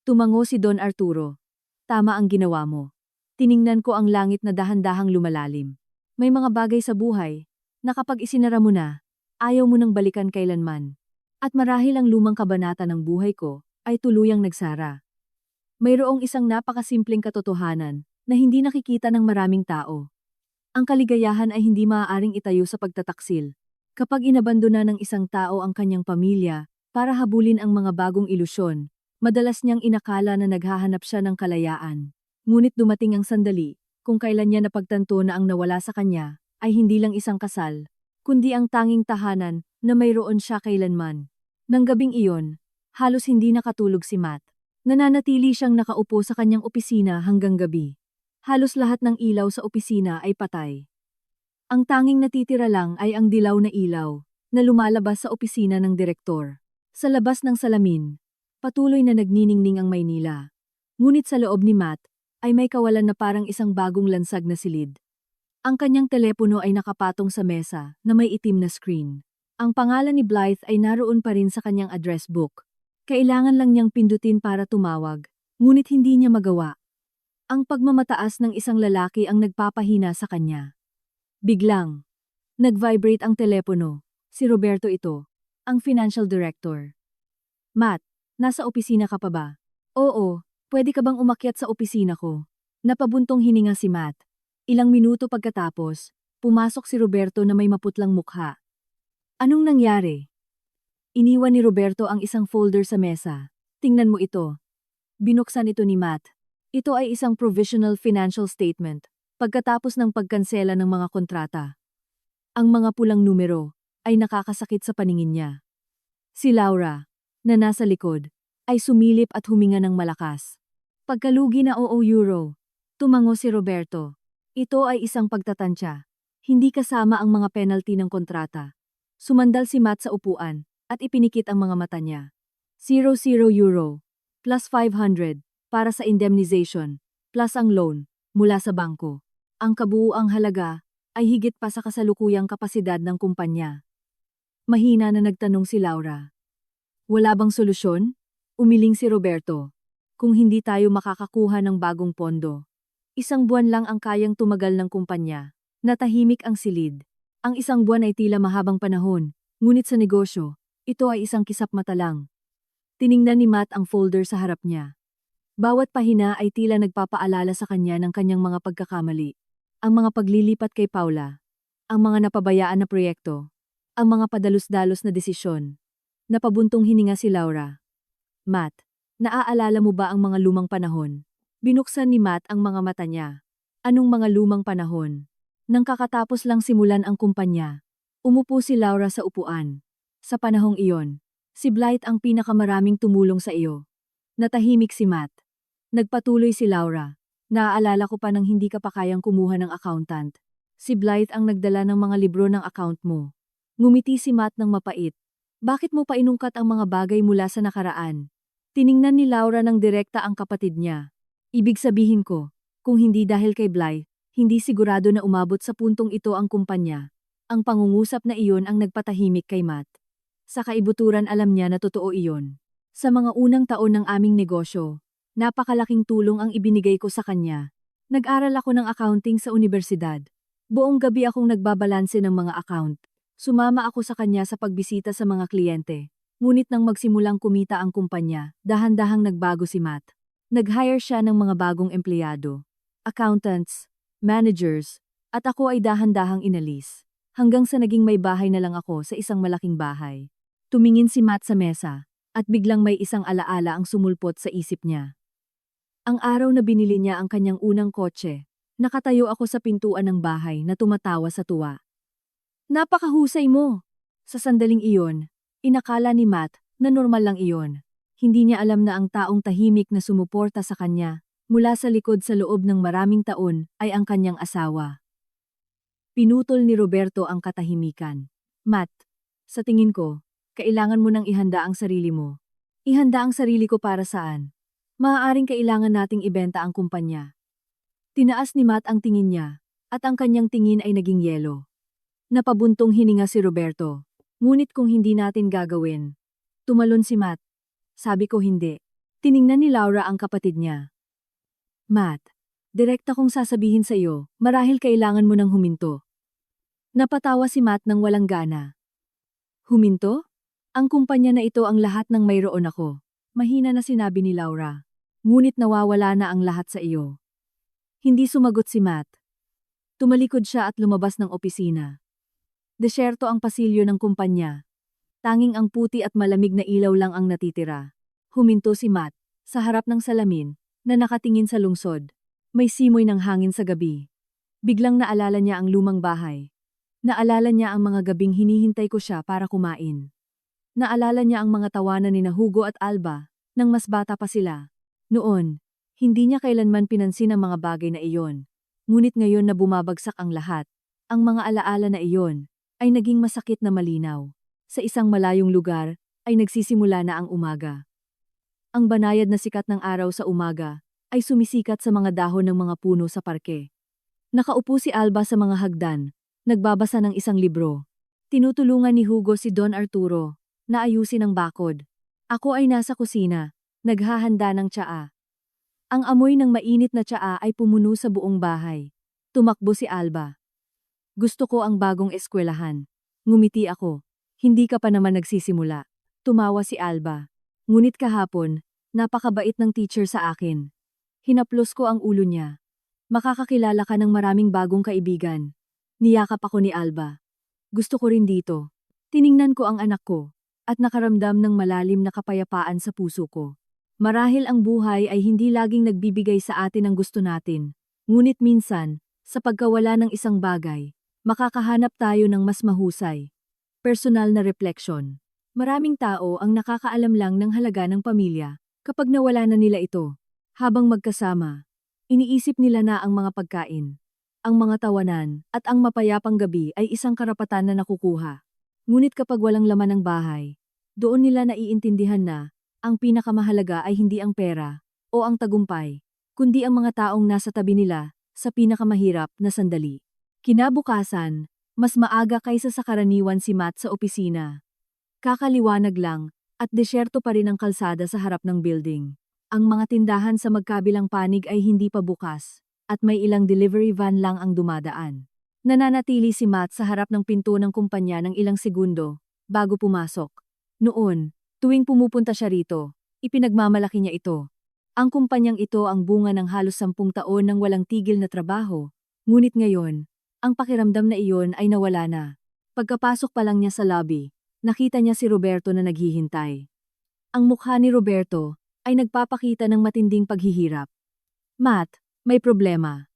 Tumango si Don Arturo. Tama ang ginawa mo. Tiningnan ko ang langit na dahan-dahang lumalalim. May mga bagay sa buhay na kapag isinara mo na, ayaw mo nang balikan kailanman. At marahil ang lumang kabanata ng buhay ko ay tuluyang nagsara. Mayroong isang napakasimpleng katotohanan na hindi nakikita ng maraming tao. Ang kaligayahan ay hindi maaaring itayo sa pagtataksil. Kapag inabandona ng isang tao ang kanyang pamilya para habulin ang mga bagong ilusyon, madalas niyang inakala na naghahanap siya ng kalayaan. Ngunit dumating ang sandali, kung kailan niya napagtanto na ang nawala sa kanya ay hindi lang isang kasal, kundi ang tanging tahanan na mayroon siya kailanman. Nang gabing iyon, halos hindi nakatulog si Matt. Nananatili siyang nakaupo sa kanyang opisina hanggang gabi. Halos lahat ng ilaw sa opisina ay patay. Ang tanging natitira lang ay ang dilaw na ilaw na lumalabas sa opisina ng direktor. Sa labas ng salamin, patuloy na nagniningning ang Maynila. Ngunit sa loob ni Matt, ay may kawalan na parang isang bagong lansag na silid. Ang kanyang telepono ay nakapatong sa mesa na may itim na screen. Ang pangalan ni Blythe ay naroon pa rin sa kanyang address book. Kailangan lang niyang pindutin para tumawag, ngunit hindi niya magawa. Ang pagmamataas ng isang lalaki ang nagpapahina sa kanya. Biglang, nag-vibrate ang telepono. Si Roberto ito, ang financial director. Matt, nasa opisina ka pa ba? Oo, pwede ka bang umakyat sa opisina ko? Napabuntong hininga si Matt. Ilang minuto pagkatapos, pumasok si Roberto na may maputlang mukha. Anong nangyari? Iniwan ni Roberto ang isang folder sa mesa. Tingnan mo ito. Binuksan ito ni Matt. Ito ay isang provisional financial statement, pagkatapos ng pagkansela ng mga kontrata. Ang mga pulang numero ay nakakasakit sa paningin niya. Si Laura, na nasa likod, ay sumilip at huminga ng malakas. Pagkalugi na €, tumango si Roberto. Ito ay isang pagtatantya. Hindi kasama ang mga penalty ng kontrata. Sumandal si Matt sa upuan at ipinikit ang mga mata niya. €00, plus 500, para sa indemnization, plus ang loan, mula sa bangko. Ang kabuuang halaga ay higit pa sa kasalukuyang kapasidad ng kumpanya. Mahina na nagtanong si Laura. Wala bang solusyon? Umiling si Roberto. Kung hindi tayo makakakuha ng bagong pondo, 1 buwan lang ang kayang tumagal ng kumpanya. Natahimik ang silid. Ang 1 buwan ay tila mahabang panahon, ngunit sa negosyo, ito ay isang kisap mata lang. Tiningnan ni Matt ang folder sa harap niya. Bawat pahina ay tila nagpapaalala sa kanya ng kanyang mga pagkakamali. Ang mga paglilipat kay Paula, ang mga napabayaan na proyekto, ang mga padalos-dalos na desisyon. Napabuntong hininga si Laura. Matt, naaalala mo ba ang mga lumang panahon? Binuksan ni Matt ang mga mata niya. Anong mga lumang panahon? Nang kakatapos lang simulan ang kumpanya, umupo si Laura sa upuan. Sa panahong iyon, si Blight ang pinakamaraming tumulong sa iyo. Natahimik si Matt. Nagpatuloy si Laura. Naaalala ko pa nang hindi ka pa kayang kumuha ng accountant. Si Blight ang nagdala ng mga libro ng account mo. Ngumiti si Matt ng mapait. Bakit mo pa inungkat ang mga bagay mula sa nakaraan? Tiningnan ni Laura ng direkta ang kapatid niya. Ibig sabihin ko, kung hindi dahil kay Blight, hindi sigurado na umabot sa puntong ito ang kumpanya. Ang pangungusap na iyon ang nagpatahimik kay Matt. Sa kaibuturan alam niya na totoo iyon. Sa mga unang taon ng aming negosyo, napakalaking tulong ang ibinigay ko sa kanya. Nag-aral ako ng accounting sa universidad. Buong gabi akong nagbabalanse ng mga account. Sumama ako sa kanya sa pagbisita sa mga kliyente. Ngunit nang magsimulang kumita ang kumpanya, dahan-dahang nagbago si Matt. Nag-hire siya ng mga bagong empleyado, accountants, managers, at ako ay dahan-dahang inalis. Hanggang sa naging may bahay na lang ako sa isang malaking bahay. Tumingin si Matt sa mesa, at biglang may isang alaala ang sumulpot sa isip niya. Ang araw na binili niya ang kanyang unang kotse, nakatayo ako sa pintuan ng bahay na tumatawa sa tuwa. Napakahusay mo! Sa sandaling iyon, inakala ni Matt na normal lang iyon. Hindi niya alam na ang taong tahimik na sumuporta sa kanya, mula sa likod sa loob ng maraming taon, ay ang kanyang asawa. Pinutol ni Roberto ang katahimikan. Matt, sa tingin ko, kailangan mo nang ihanda ang sarili mo. Ihanda ang sarili ko para saan? Maaaring kailangan nating ibenta ang kumpanya. Tinaas ni Matt ang tingin niya, at ang kanyang tingin ay naging yelo. Napabuntong hininga si Roberto. Ngunit kung hindi natin gagawin. Tumalon si Matt. Sabi ko hindi. Tiningnan ni Laura ang kapatid niya. Matt, direkta kong sasabihin sa iyo, marahil kailangan mo nang huminto. Napatawa si Matt ng walang gana. Huminto? Ang kumpanya na ito ang lahat ng mayroon ako. Mahina na sinabi ni Laura. Ngunit nawawala na ang lahat sa iyo. Hindi sumagot si Matt. Tumalikod siya at lumabas ng opisina. Desyerto ang pasilyo ng kumpanya. Tanging ang puti at malamig na ilaw lang ang natitira. Huminto si Matt, sa harap ng salamin, na nakatingin sa lungsod. May simoy ng hangin sa gabi. Biglang naalala niya ang lumang bahay. Naalala niya ang mga gabing hinihintay ko siya para kumain. Naalala niya ang mga tawanan ni Hugo at Alba, nang mas bata pa sila. Noon, hindi niya kailanman pinansin ang mga bagay na iyon. Ngunit ngayon na bumabagsak ang lahat, ang mga alaala na iyon, ay naging masakit na malinaw. Sa isang malayong lugar, ay nagsisimula na ang umaga. Ang banayad na sikat ng araw sa umaga, ay sumisikat sa mga dahon ng mga puno sa parke. Nakaupo si Alba sa mga hagdan, nagbabasa ng isang libro. Tinutulungan ni Hugo si Don Arturo, na ayusin ang bakod. Ako ay nasa kusina, naghahanda ng tsaa. Ang amoy ng mainit na tsaa ay pumuno sa buong bahay. Tumakbo si Alba. Gusto ko ang bagong eskwelahan. Ngumiti ako. Hindi ka pa naman nagsisimula. Tumawa si Alba. Ngunit kahapon, napakabait ng teacher sa akin. Hinaplos ko ang ulo niya. Makakakilala ka ng maraming bagong kaibigan. Niyakap ako ni Alba. Gusto ko rin dito. Tiningnan ko ang anak ko, at nakaramdam ng malalim na kapayapaan sa puso ko. Marahil ang buhay ay hindi laging nagbibigay sa atin ang gusto natin. Ngunit minsan, sa pagkawala ng isang bagay, makakahanap tayo ng mas mahusay. Personal na reflection. Maraming tao ang nakakaalam lang ng halaga ng pamilya kapag nawala na nila ito. Habang magkasama, iniisip nila na ang mga pagkain, ang mga tawanan, at ang mapayapang gabi ay isang karapatan na nakukuha. Ngunit kapag walang laman ng bahay, doon nila naiintindihan na ang pinakamahalaga ay hindi ang pera o ang tagumpay, kundi ang mga taong nasa tabi nila sa pinakamahirap na sandali. Kinabukasan, mas maaga kaysa sa karaniwan si Matt sa opisina. Kakaliwanag lang, At desyerto pa rin ang kalsada sa harap ng building. Ang mga tindahan sa magkabilang panig ay hindi pa bukas, at may ilang delivery van lang ang dumadaan. Nananatili si Matt sa harap ng pinto ng kumpanya ng ilang segundo, bago pumasok. Noon, tuwing pumupunta siya rito, ipinagmamalaki niya ito. Ang kumpanyang ito ang bunga ng halos 10 taon ng walang tigil na trabaho, ngunit ngayon, ang pakiramdam na iyon ay nawala na. Pagkapasok pa lang niya sa lobby, nakita niya si Roberto na naghihintay. Ang mukha ni Roberto ay nagpapakita ng matinding paghihirap. Matt, may problema.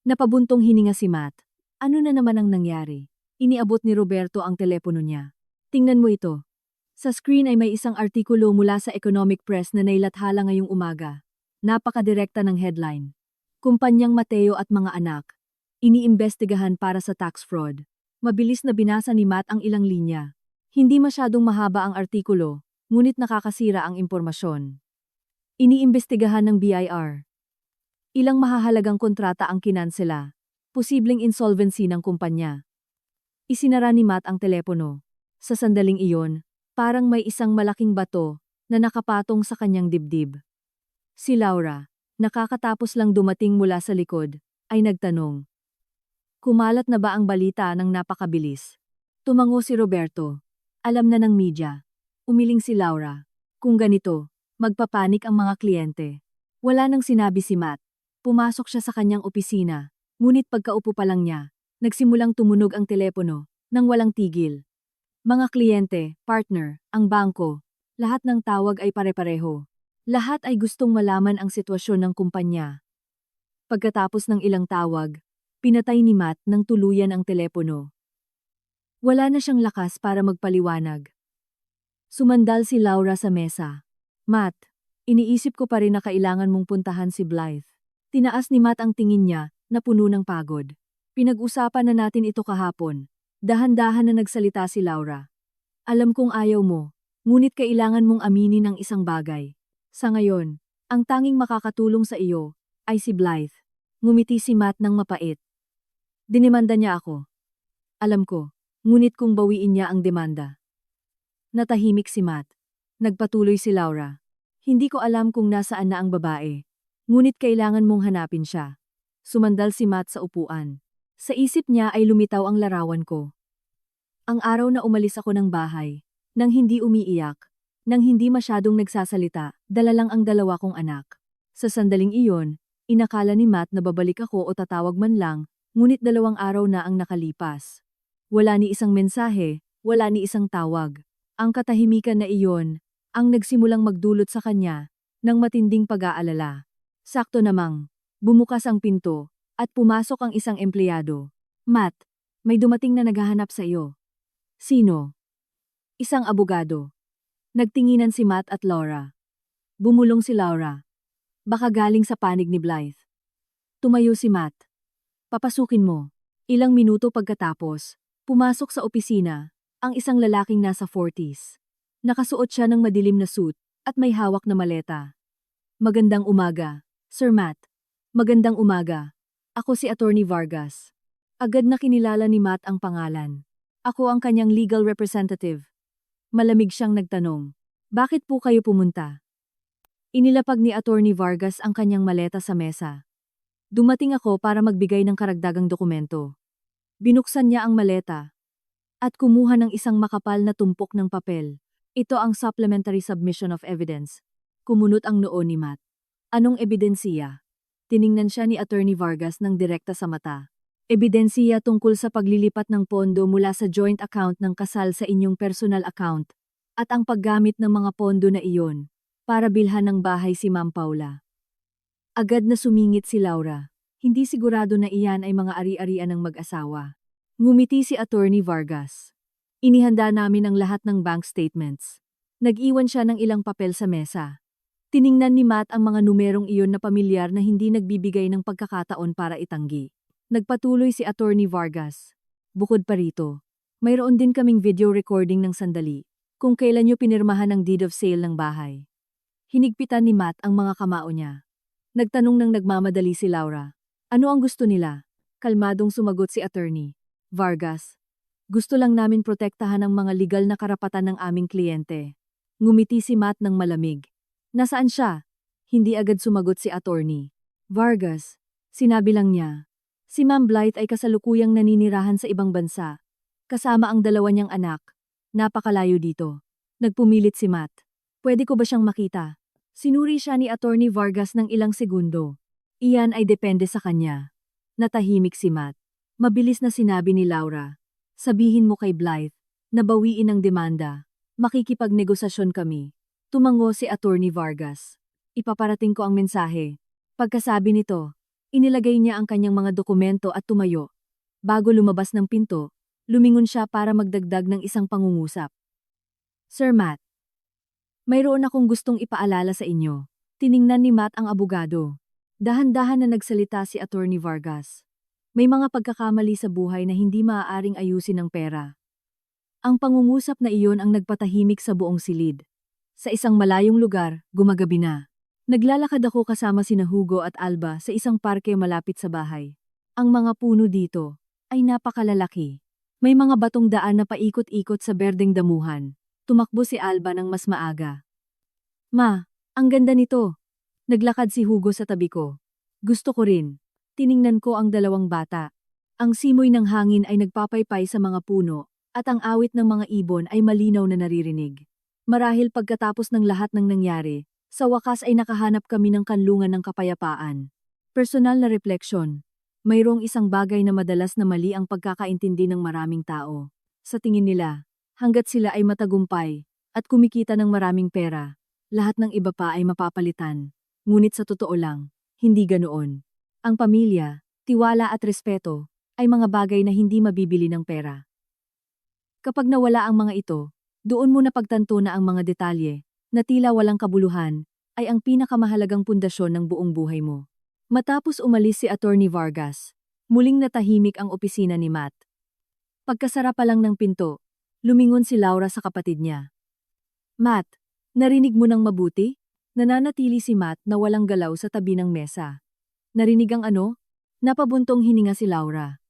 Napabuntong hininga si Matt. Ano na naman ang nangyari? Iniabot ni Roberto ang telepono niya. Tingnan mo ito. Sa screen ay may isang artikulo mula sa Economic Press na nailathala ngayong umaga. Napakadirekta ng headline. Kumpanyang Mateo at mga anak. Iniimbestigahan para sa tax fraud. Mabilis na binasa ni Matt ang ilang linya. Hindi masyadong mahaba ang artikulo, ngunit nakakasira ang impormasyon. Iniimbestigahan ng BIR. Ilang mahahalagang kontrata ang kinansela. Posibleng insolvency ng kumpanya. Isinara ni Matt ang telepono. Sa sandaling iyon, parang may isang malaking bato na nakapatong sa kanyang dibdib. Si Laura, nakakatapos lang dumating mula sa likod, ay nagtanong. Kumalat na ba ang balita ng napakabilis? Tumango si Roberto. Alam na ng media. Umiling si Laura. Kung ganito, magpapanik ang mga kliyente. Wala nang sinabi si Matt. Pumasok siya sa kanyang opisina, ngunit pagkaupo pa lang niya, nagsimulang tumunog ang telepono, nang walang tigil. Mga kliyente, partner, ang bangko, lahat ng tawag ay pare-pareho. Lahat ay gustong malaman ang sitwasyon ng kumpanya. Pagkatapos ng ilang tawag, pinatay ni Matt ng tuluyan ang telepono. Wala na siyang lakas para magpaliwanag. Sumandal si Laura sa mesa. Matt, iniisip ko pa rin na kailangan mong puntahan si Blythe. Tinaas ni Matt ang tingin niya, na puno ng pagod. Pinag-usapan na natin ito kahapon. Dahan-dahan na nagsalita si Laura. Alam kong ayaw mo, ngunit kailangan mong aminin ang isang bagay. Sa ngayon, ang tanging makakatulong sa iyo ay si Blythe. Ngumiti si Matt ng mapait. Dinimanda niya ako. Alam ko, ngunit kung bawiin niya ang demanda. Natahimik si Matt. Nagpatuloy si Laura. Hindi ko alam kung nasaan na ang babae. Ngunit kailangan mong hanapin siya. Sumandal si Matt sa upuan. Sa isip niya ay lumitaw ang larawan ko. Ang araw na umalis ako ng bahay, nang hindi umiiyak, nang hindi masyadong nagsasalita, dala lang ang 2 kong anak. Sa sandaling iyon, inakala ni Matt na babalik ako o tatawag man lang, ngunit 2 araw na ang nakalipas. Wala ni isang mensahe, wala ni isang tawag. Ang katahimikan na iyon, ang nagsimulang magdulot sa kanya, ng matinding pag-aalala. Sakto namang, bumukas ang pinto, at pumasok ang isang empleyado. Matt, may dumating na naghahanap sa iyo. Sino? Isang abogado. Nagtinginan si Matt at Laura. Bumulong si Laura. Baka galing sa panig ni Blythe. Tumayo si Matt. Papasukin mo. Ilang minuto pagkatapos, pumasok sa opisina, ang isang lalaking nasa 40s. Nakasuot siya ng madilim na suit, at may hawak na maleta. Magandang umaga, Sir Matt. Magandang umaga. Ako si Attorney Vargas. Agad na kinilala ni Matt ang pangalan. Ako ang kanyang legal representative. Malamig siyang nagtanong. Bakit po kayo pumunta? Inilapag ni Attorney Vargas ang kanyang maleta sa mesa. Dumating ako para magbigay ng karagdagang dokumento. Binuksan niya ang maleta at kumuha ng isang makapal na tumpok ng papel. Ito ang supplementary submission of evidence. Kumunot ang noo ni Matt. Anong ebidensiya? Tiningnan siya ni Attorney Vargas ng direkta sa mata. Ebidensiya tungkol sa paglilipat ng pondo mula sa joint account ng kasal sa inyong personal account at ang paggamit ng mga pondo na iyon para bilhan ng bahay si Ma'am Paula. Agad na sumingit si Laura. Hindi sigurado na iyan ay mga ari-arian ng mag-asawa. Ngumiti si Attorney Vargas. Inihanda namin ang lahat ng bank statements. Nag-iwan siya ng ilang papel sa mesa. Tiningnan ni Matt ang mga numerong iyon na pamilyar na hindi nagbibigay ng pagkakataon para itanggi. Nagpatuloy si Attorney Vargas. Bukod pa rito, mayroon din kaming video recording ng sandali kung kailan niyo pinirmahan ang deed of sale ng bahay. Hinigpitan ni Matt ang mga kamao niya. Nagtanong ng nagmamadali si Laura. Ano ang gusto nila? Kalmadong sumagot si Attorney Vargas. Gusto lang namin protektahan ang mga legal na karapatan ng aming kliyente. Ngumiti si Matt ng malamig. Nasaan siya? Hindi agad sumagot si Attorney Vargas. Sinabi lang niya. Si Ma'am Blythe ay kasalukuyang naninirahan sa ibang bansa. Kasama ang dalawa niyang anak. Napakalayo dito. Nagpumilit si Matt. Pwede ko ba siyang makita? Sinuri siya ni Attorney Vargas ng ilang segundo. Iyan ay depende sa kanya. Natahimik si Matt. Mabilis na sinabi ni Laura. Sabihin mo kay Blythe, nabawiin ang demanda. Makikipagnegosasyon kami. Tumango si Attorney Vargas. Ipaparating ko ang mensahe. Pagkasabi nito, inilagay niya ang kanyang mga dokumento at tumayo. Bago lumabas ng pinto, lumingon siya para magdagdag ng isang pangungusap. Sir Matt, mayroon akong gustong ipaalala sa inyo. Tiningnan ni Matt ang abogado. Dahan-dahan na nagsalita si Attorney Vargas. May mga pagkakamali sa buhay na hindi maaaring ayusin ng pera. Ang pangungusap na iyon ang nagpatahimik sa buong silid. Sa isang malayong lugar, gumagabi na. Naglalakad ako kasama sina Hugo at Alba sa isang parke malapit sa bahay. Ang mga puno dito ay napakalalaki. May mga batong daan na paikot-ikot sa berdeng damuhan. Tumakbo si Alba ng mas maaga. Ma, ang ganda nito. Naglakad si Hugo sa tabi ko. Gusto ko rin. Tiningnan ko ang dalawang bata. Ang simoy ng hangin ay nagpapaypay sa mga puno, at ang awit ng mga ibon ay malinaw na naririnig. Marahil pagkatapos ng lahat ng nangyari, sa wakas ay nakahanap kami ng kanlungan ng kapayapaan. Personal na refleksyon. Mayroong isang bagay na madalas na mali ang pagkakaintindi ng maraming tao. Sa tingin nila, hanggat sila ay matagumpay, at kumikita ng maraming pera, lahat ng iba pa ay mapapalitan. Ngunit sa totoo lang, hindi ganoon. Ang pamilya, tiwala at respeto, ay mga bagay na hindi mabibili ng pera. Kapag nawala ang mga ito, doon mo napagtanto na ang mga detalye, na tila walang kabuluhan, ay ang pinakamahalagang pundasyon ng buong buhay mo. Matapos umalis si Attorney Vargas, muling natahimik ang opisina ni Matt. Pagkasara pa lang ng pinto, lumingon si Laura sa kapatid niya. Matt, narinig mo nang mabuti? Nananatili si Matt na walang galaw sa tabi ng mesa. Narinig ang ano? Napabuntong hininga si Laura.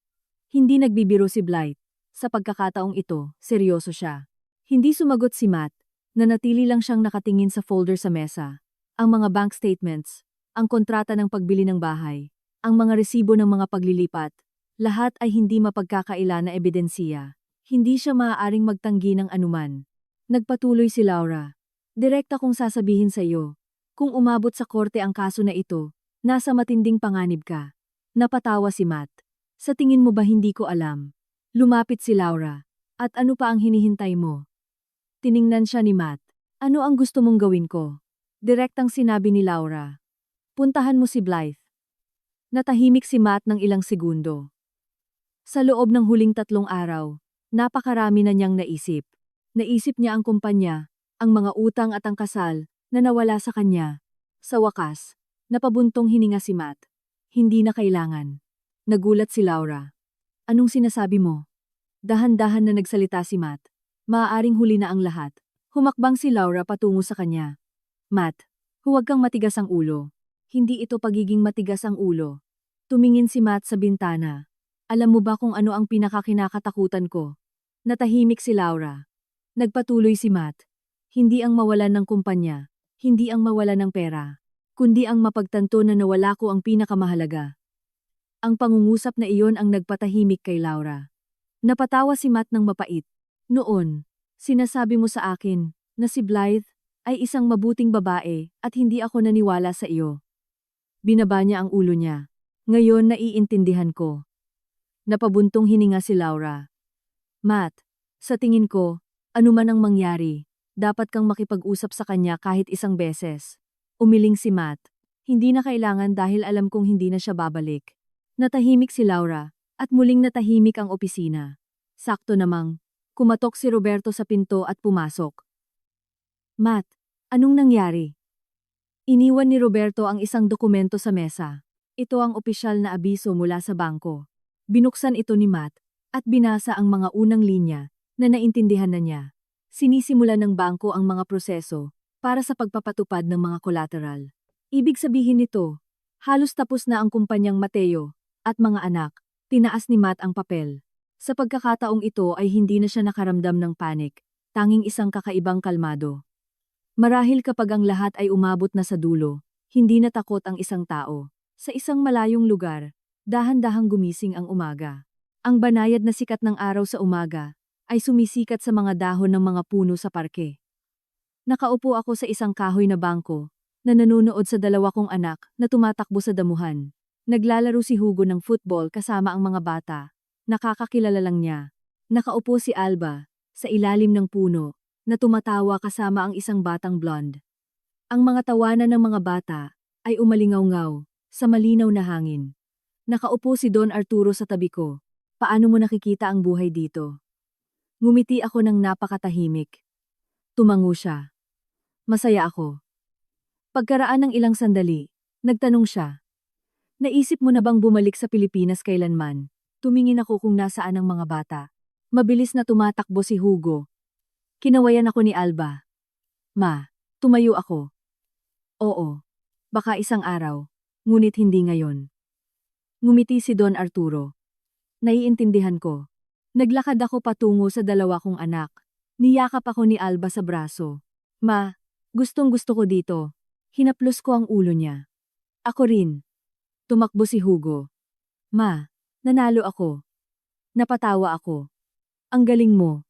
Hindi nagbibiro si Blythe. Sa pagkakataong ito, seryoso siya. Hindi sumagot si Matt. Nanatili lang siyang nakatingin sa folder sa mesa. Ang mga bank statements, ang kontrata ng pagbili ng bahay, ang mga resibo ng mga paglilipat, lahat ay hindi mapagkakaila na ebidensiya. Hindi siya maaaring magtanggi ng anuman. Nagpatuloy si Laura. Direkta kong sasabihin sa iyo, kung umabot sa korte ang kaso na ito, nasa matinding panganib ka. Napatawa si Matt. Sa tingin mo ba hindi ko alam? Lumapit si Laura. At ano pa ang hinihintay mo? Tiningnan siya ni Matt. Ano ang gusto mong gawin ko? Direktang sinabi ni Laura. Puntahan mo si Blythe. Natahimik si Matt ng ilang segundo. Sa loob ng huling 3 araw, napakarami na niyang naisip. Naisip niya ang kumpanya, ang mga utang at ang kasal, na nawala sa kanya. Sa wakas, napabuntong hininga si Matt. Hindi na kailangan. Nagulat si Laura. Anong sinasabi mo? Dahan-dahan na nagsalita si Matt. Maaaring huli na ang lahat. Humakbang si Laura patungo sa kanya. Matt, huwag kang matigas ang ulo. Hindi ito pagiging matigas ang ulo. Tumingin si Matt sa bintana. Alam mo ba kung ano ang pinakakinakatakutan ko? Natahimik si Laura. Nagpatuloy si Matt. Hindi ang mawalan ng kumpanya. Hindi ang mawalan ng pera. Kundi ang mapagtanto na nawala ko ang pinakamahalaga. Ang pangungusap na iyon ang nagpatahimik kay Laura. Napatawa si Matt ng mapait. Noon, sinasabi mo sa akin na si Blythe ay isang mabuting babae at hindi ako naniwala sa iyo. Binaba niya ang ulo niya. Ngayon naiintindihan ko. Napabuntong hininga si Laura. Matt, sa tingin ko, anuman ang mangyari, dapat kang makipag-usap sa kanya kahit isang beses. Umiling si Matt. Hindi na kailangan dahil alam kong hindi na siya babalik. Natahimik si Laura, at muling natahimik ang opisina. Sakto namang, kumatok si Roberto sa pinto at pumasok. Matt, anong nangyari? Iniwan ni Roberto ang isang dokumento sa mesa. Ito ang opisyal na abiso mula sa bangko. Binuksan ito ni Matt, at binasa ang mga unang linya, na naintindihan na niya. Sinisimula ng bangko ang mga proseso, para sa pagpapatupad ng mga collateral. Ibig sabihin nito, halos tapos na ang kumpanyang Mateo, at mga anak. Tinaas ni Matt ang papel. Sa pagkakataong ito ay hindi na siya nakaramdam ng panik, tanging isang kakaibang kalmado. Marahil kapag ang lahat ay umabot na sa dulo, hindi na takot ang isang tao. Sa isang malayong lugar, dahan-dahang gumising ang umaga. Ang banayad na sikat ng araw sa umaga ay sumisikat sa mga dahon ng mga puno sa parke. Nakaupo ako sa isang kahoy na bangko na nanonood sa dalawa kong anak na tumatakbo sa damuhan. Naglalaro si Hugo ng football kasama ang mga bata. Nakakakilala lang niya. Nakaupo si Alba sa ilalim ng puno na tumatawa kasama ang isang batang blonde. Ang mga tawanan ng mga bata ay umalingaw-ngaw sa malinaw na hangin. Nakaupo si Don Arturo sa tabi ko. Paano mo nakikita ang buhay dito? Ngumiti ako ng napakatahimik. Tumango siya. Masaya ako. Pagkaraan ng ilang sandali, nagtanong siya. Naisip mo na bang bumalik sa Pilipinas kailanman? Tumingin ako kung nasaan ang mga bata. Mabilis na tumatakbo si Hugo. Kinawayan ako ni Alba. Ma, tumayo ako. Oo, baka isang araw, ngunit hindi ngayon. Ngumiti si Don Arturo. Naiintindihan ko. Naglakad ako patungo sa dalawa kong anak. Niyakap ako ni Alba sa braso. Ma, gustong-gusto ko dito. Hinaplos ko ang ulo niya. Ako rin. Tumakbo si Hugo. Ma, nanalo ako. Napatawa ako. Ang galing mo.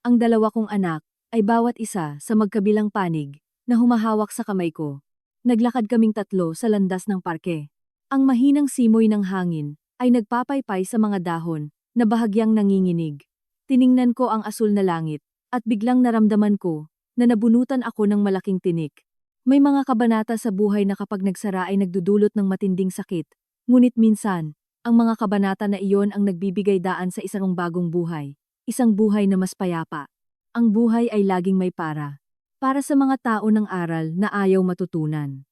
Ang dalawa kong anak ay bawat isa sa magkabilang panig na humahawak sa kamay ko. Naglakad kaming tatlo sa landas ng parke. Ang mahinang simoy ng hangin ay nagpapaypay sa mga dahon na bahagyang nanginginig. Tiningnan ko ang asul na langit at biglang naramdaman ko na nabunutan ako ng malaking tinik. May mga kabanata sa buhay na kapag nagsara ay nagdudulot ng matinding sakit. Ngunit minsan, ang mga kabanata na iyon ang nagbibigay daan sa isang bagong buhay. Isang buhay na mas payapa. Ang buhay ay laging may para. Para sa mga tao ng aral na ayaw matutunan.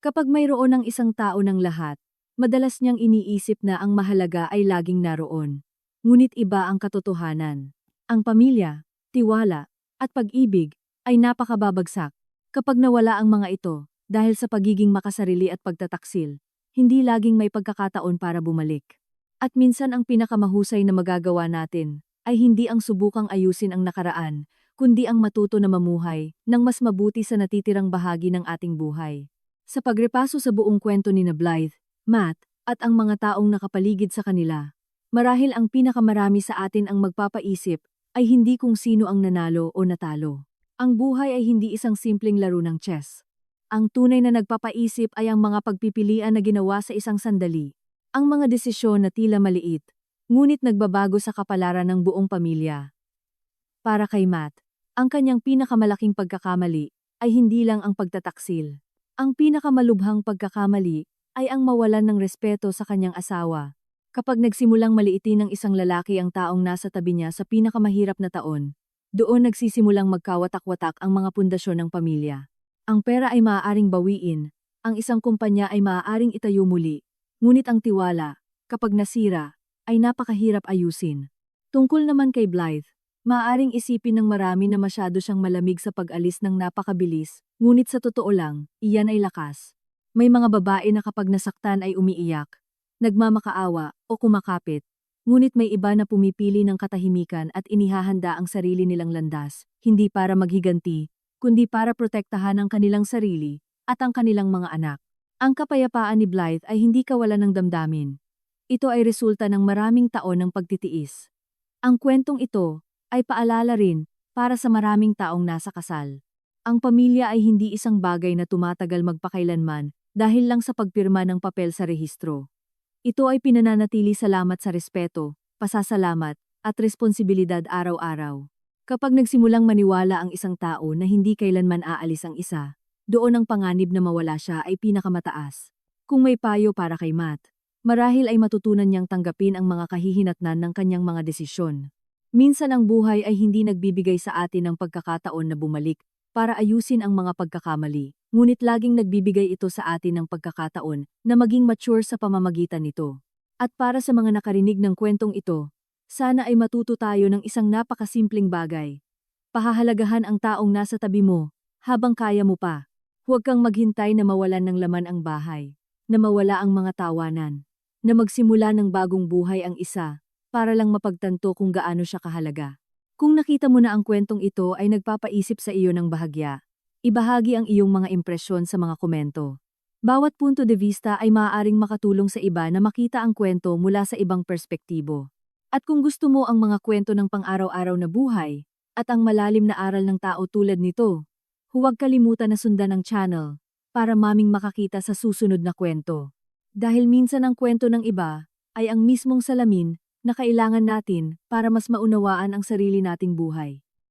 Kapag mayroon ang isang tao ng lahat, madalas niyang iniisip na ang mahalaga ay laging naroon. Ngunit iba ang katotohanan. Ang pamilya, tiwala, at pag-ibig ay napakababagsak. Kapag nawala ang mga ito, dahil sa pagiging makasarili at pagtataksil, hindi laging may pagkakataon para bumalik. At minsan ang pinakamahusay na magagawa natin ay hindi ang subukang ayusin ang nakaraan, kundi ang matuto na mamuhay ng mas mabuti sa natitirang bahagi ng ating buhay. Sa pagrepaso sa buong kwento ni na Blythe, Matt, at ang mga taong nakapaligid sa kanila, marahil ang pinakamarami sa atin ang magpapaisip ay hindi kung sino ang nanalo o natalo. Ang buhay ay hindi isang simpleng laro ng chess. Ang tunay na nagpapaisip ay ang mga pagpipilian na ginawa sa isang sandali. Ang mga desisyon na tila maliit, ngunit nagbabago sa kapalaran ng buong pamilya. Para kay Matt, ang kanyang pinakamalaking pagkakamali ay hindi lang ang pagtataksil. Ang pinakamalubhang pagkakamali ay ang mawalan ng respeto sa kanyang asawa. Kapag nagsimulang maliitin ng isang lalaki ang taong nasa tabi niya sa pinakamahirap na taon, doon nagsisimulang magkawatak-watak ang mga pundasyon ng pamilya. Ang pera ay maaaring bawiin, ang isang kumpanya ay maaaring itayo muli, ngunit ang tiwala, kapag nasira, ay napakahirap ayusin. Tungkol naman kay Blythe, maaaring isipin ng marami na masyado siyang malamig sa pag-alis ng napakabilis, ngunit sa totoo lang, iyan ay lakas. May mga babae na kapag nasaktan ay umiiyak, nagmamakaawa o kumakapit, ngunit may iba na pumipili ng katahimikan at inihahanda ang sarili nilang landas, hindi para maghiganti, kundi para protektahan ang kanilang sarili at ang kanilang mga anak. Ang kapayapaan ni Blythe ay hindi kawalan ng damdamin. Ito ay resulta ng maraming taon ng pagtitiis. Ang kwentong ito ay paalala rin para sa maraming taong nasa kasal. Ang pamilya ay hindi isang bagay na tumatagal magpakailanman dahil lang sa pagpirma ng papel sa rehistro. Ito ay pinananatili salamat sa respeto, pasasalamat, at responsibilidad araw-araw. Kapag nagsimulang maniwala ang isang tao na hindi kailanman aalis ang isa, doon ang panganib na mawala siya ay pinakamataas. Kung may payo para kay Matt, marahil ay matutunan niyang tanggapin ang mga kahihinatnan ng kanyang mga desisyon. Minsan ang buhay ay hindi nagbibigay sa atin ng pagkakataon na bumalik para ayusin ang mga pagkakamali, ngunit laging nagbibigay ito sa atin ng pagkakataon na maging mature sa pamamagitan nito. At para sa mga nakarinig ng kwentong ito, sana ay matuto tayo ng isang napakasimpleng bagay. Pahahalagahan ang taong nasa tabi mo, habang kaya mo pa. Huwag kang maghintay na mawalan ng laman ang bahay, na mawala ang mga tawanan, na magsimula ng bagong buhay ang isa, para lang mapagtanto kung gaano siya kahalaga. Kung nakita mo na ang kwentong ito ay nagpapaisip sa iyo ng bahagya, Ibahagi ang iyong mga impresyon sa mga komento. Bawat punto de vista ay maaaring makatulong sa iba na makita ang kwento mula sa ibang perspektibo. At kung gusto mo ang mga kwento ng pang-araw-araw na buhay, at ang malalim na aral ng tao tulad nito, huwag kalimutan na sundan ang channel para maming makakita sa susunod na kwento. Dahil minsan ang kwento ng iba ay ang mismong salamin na kailangan natin para mas maunawaan ang sarili nating buhay.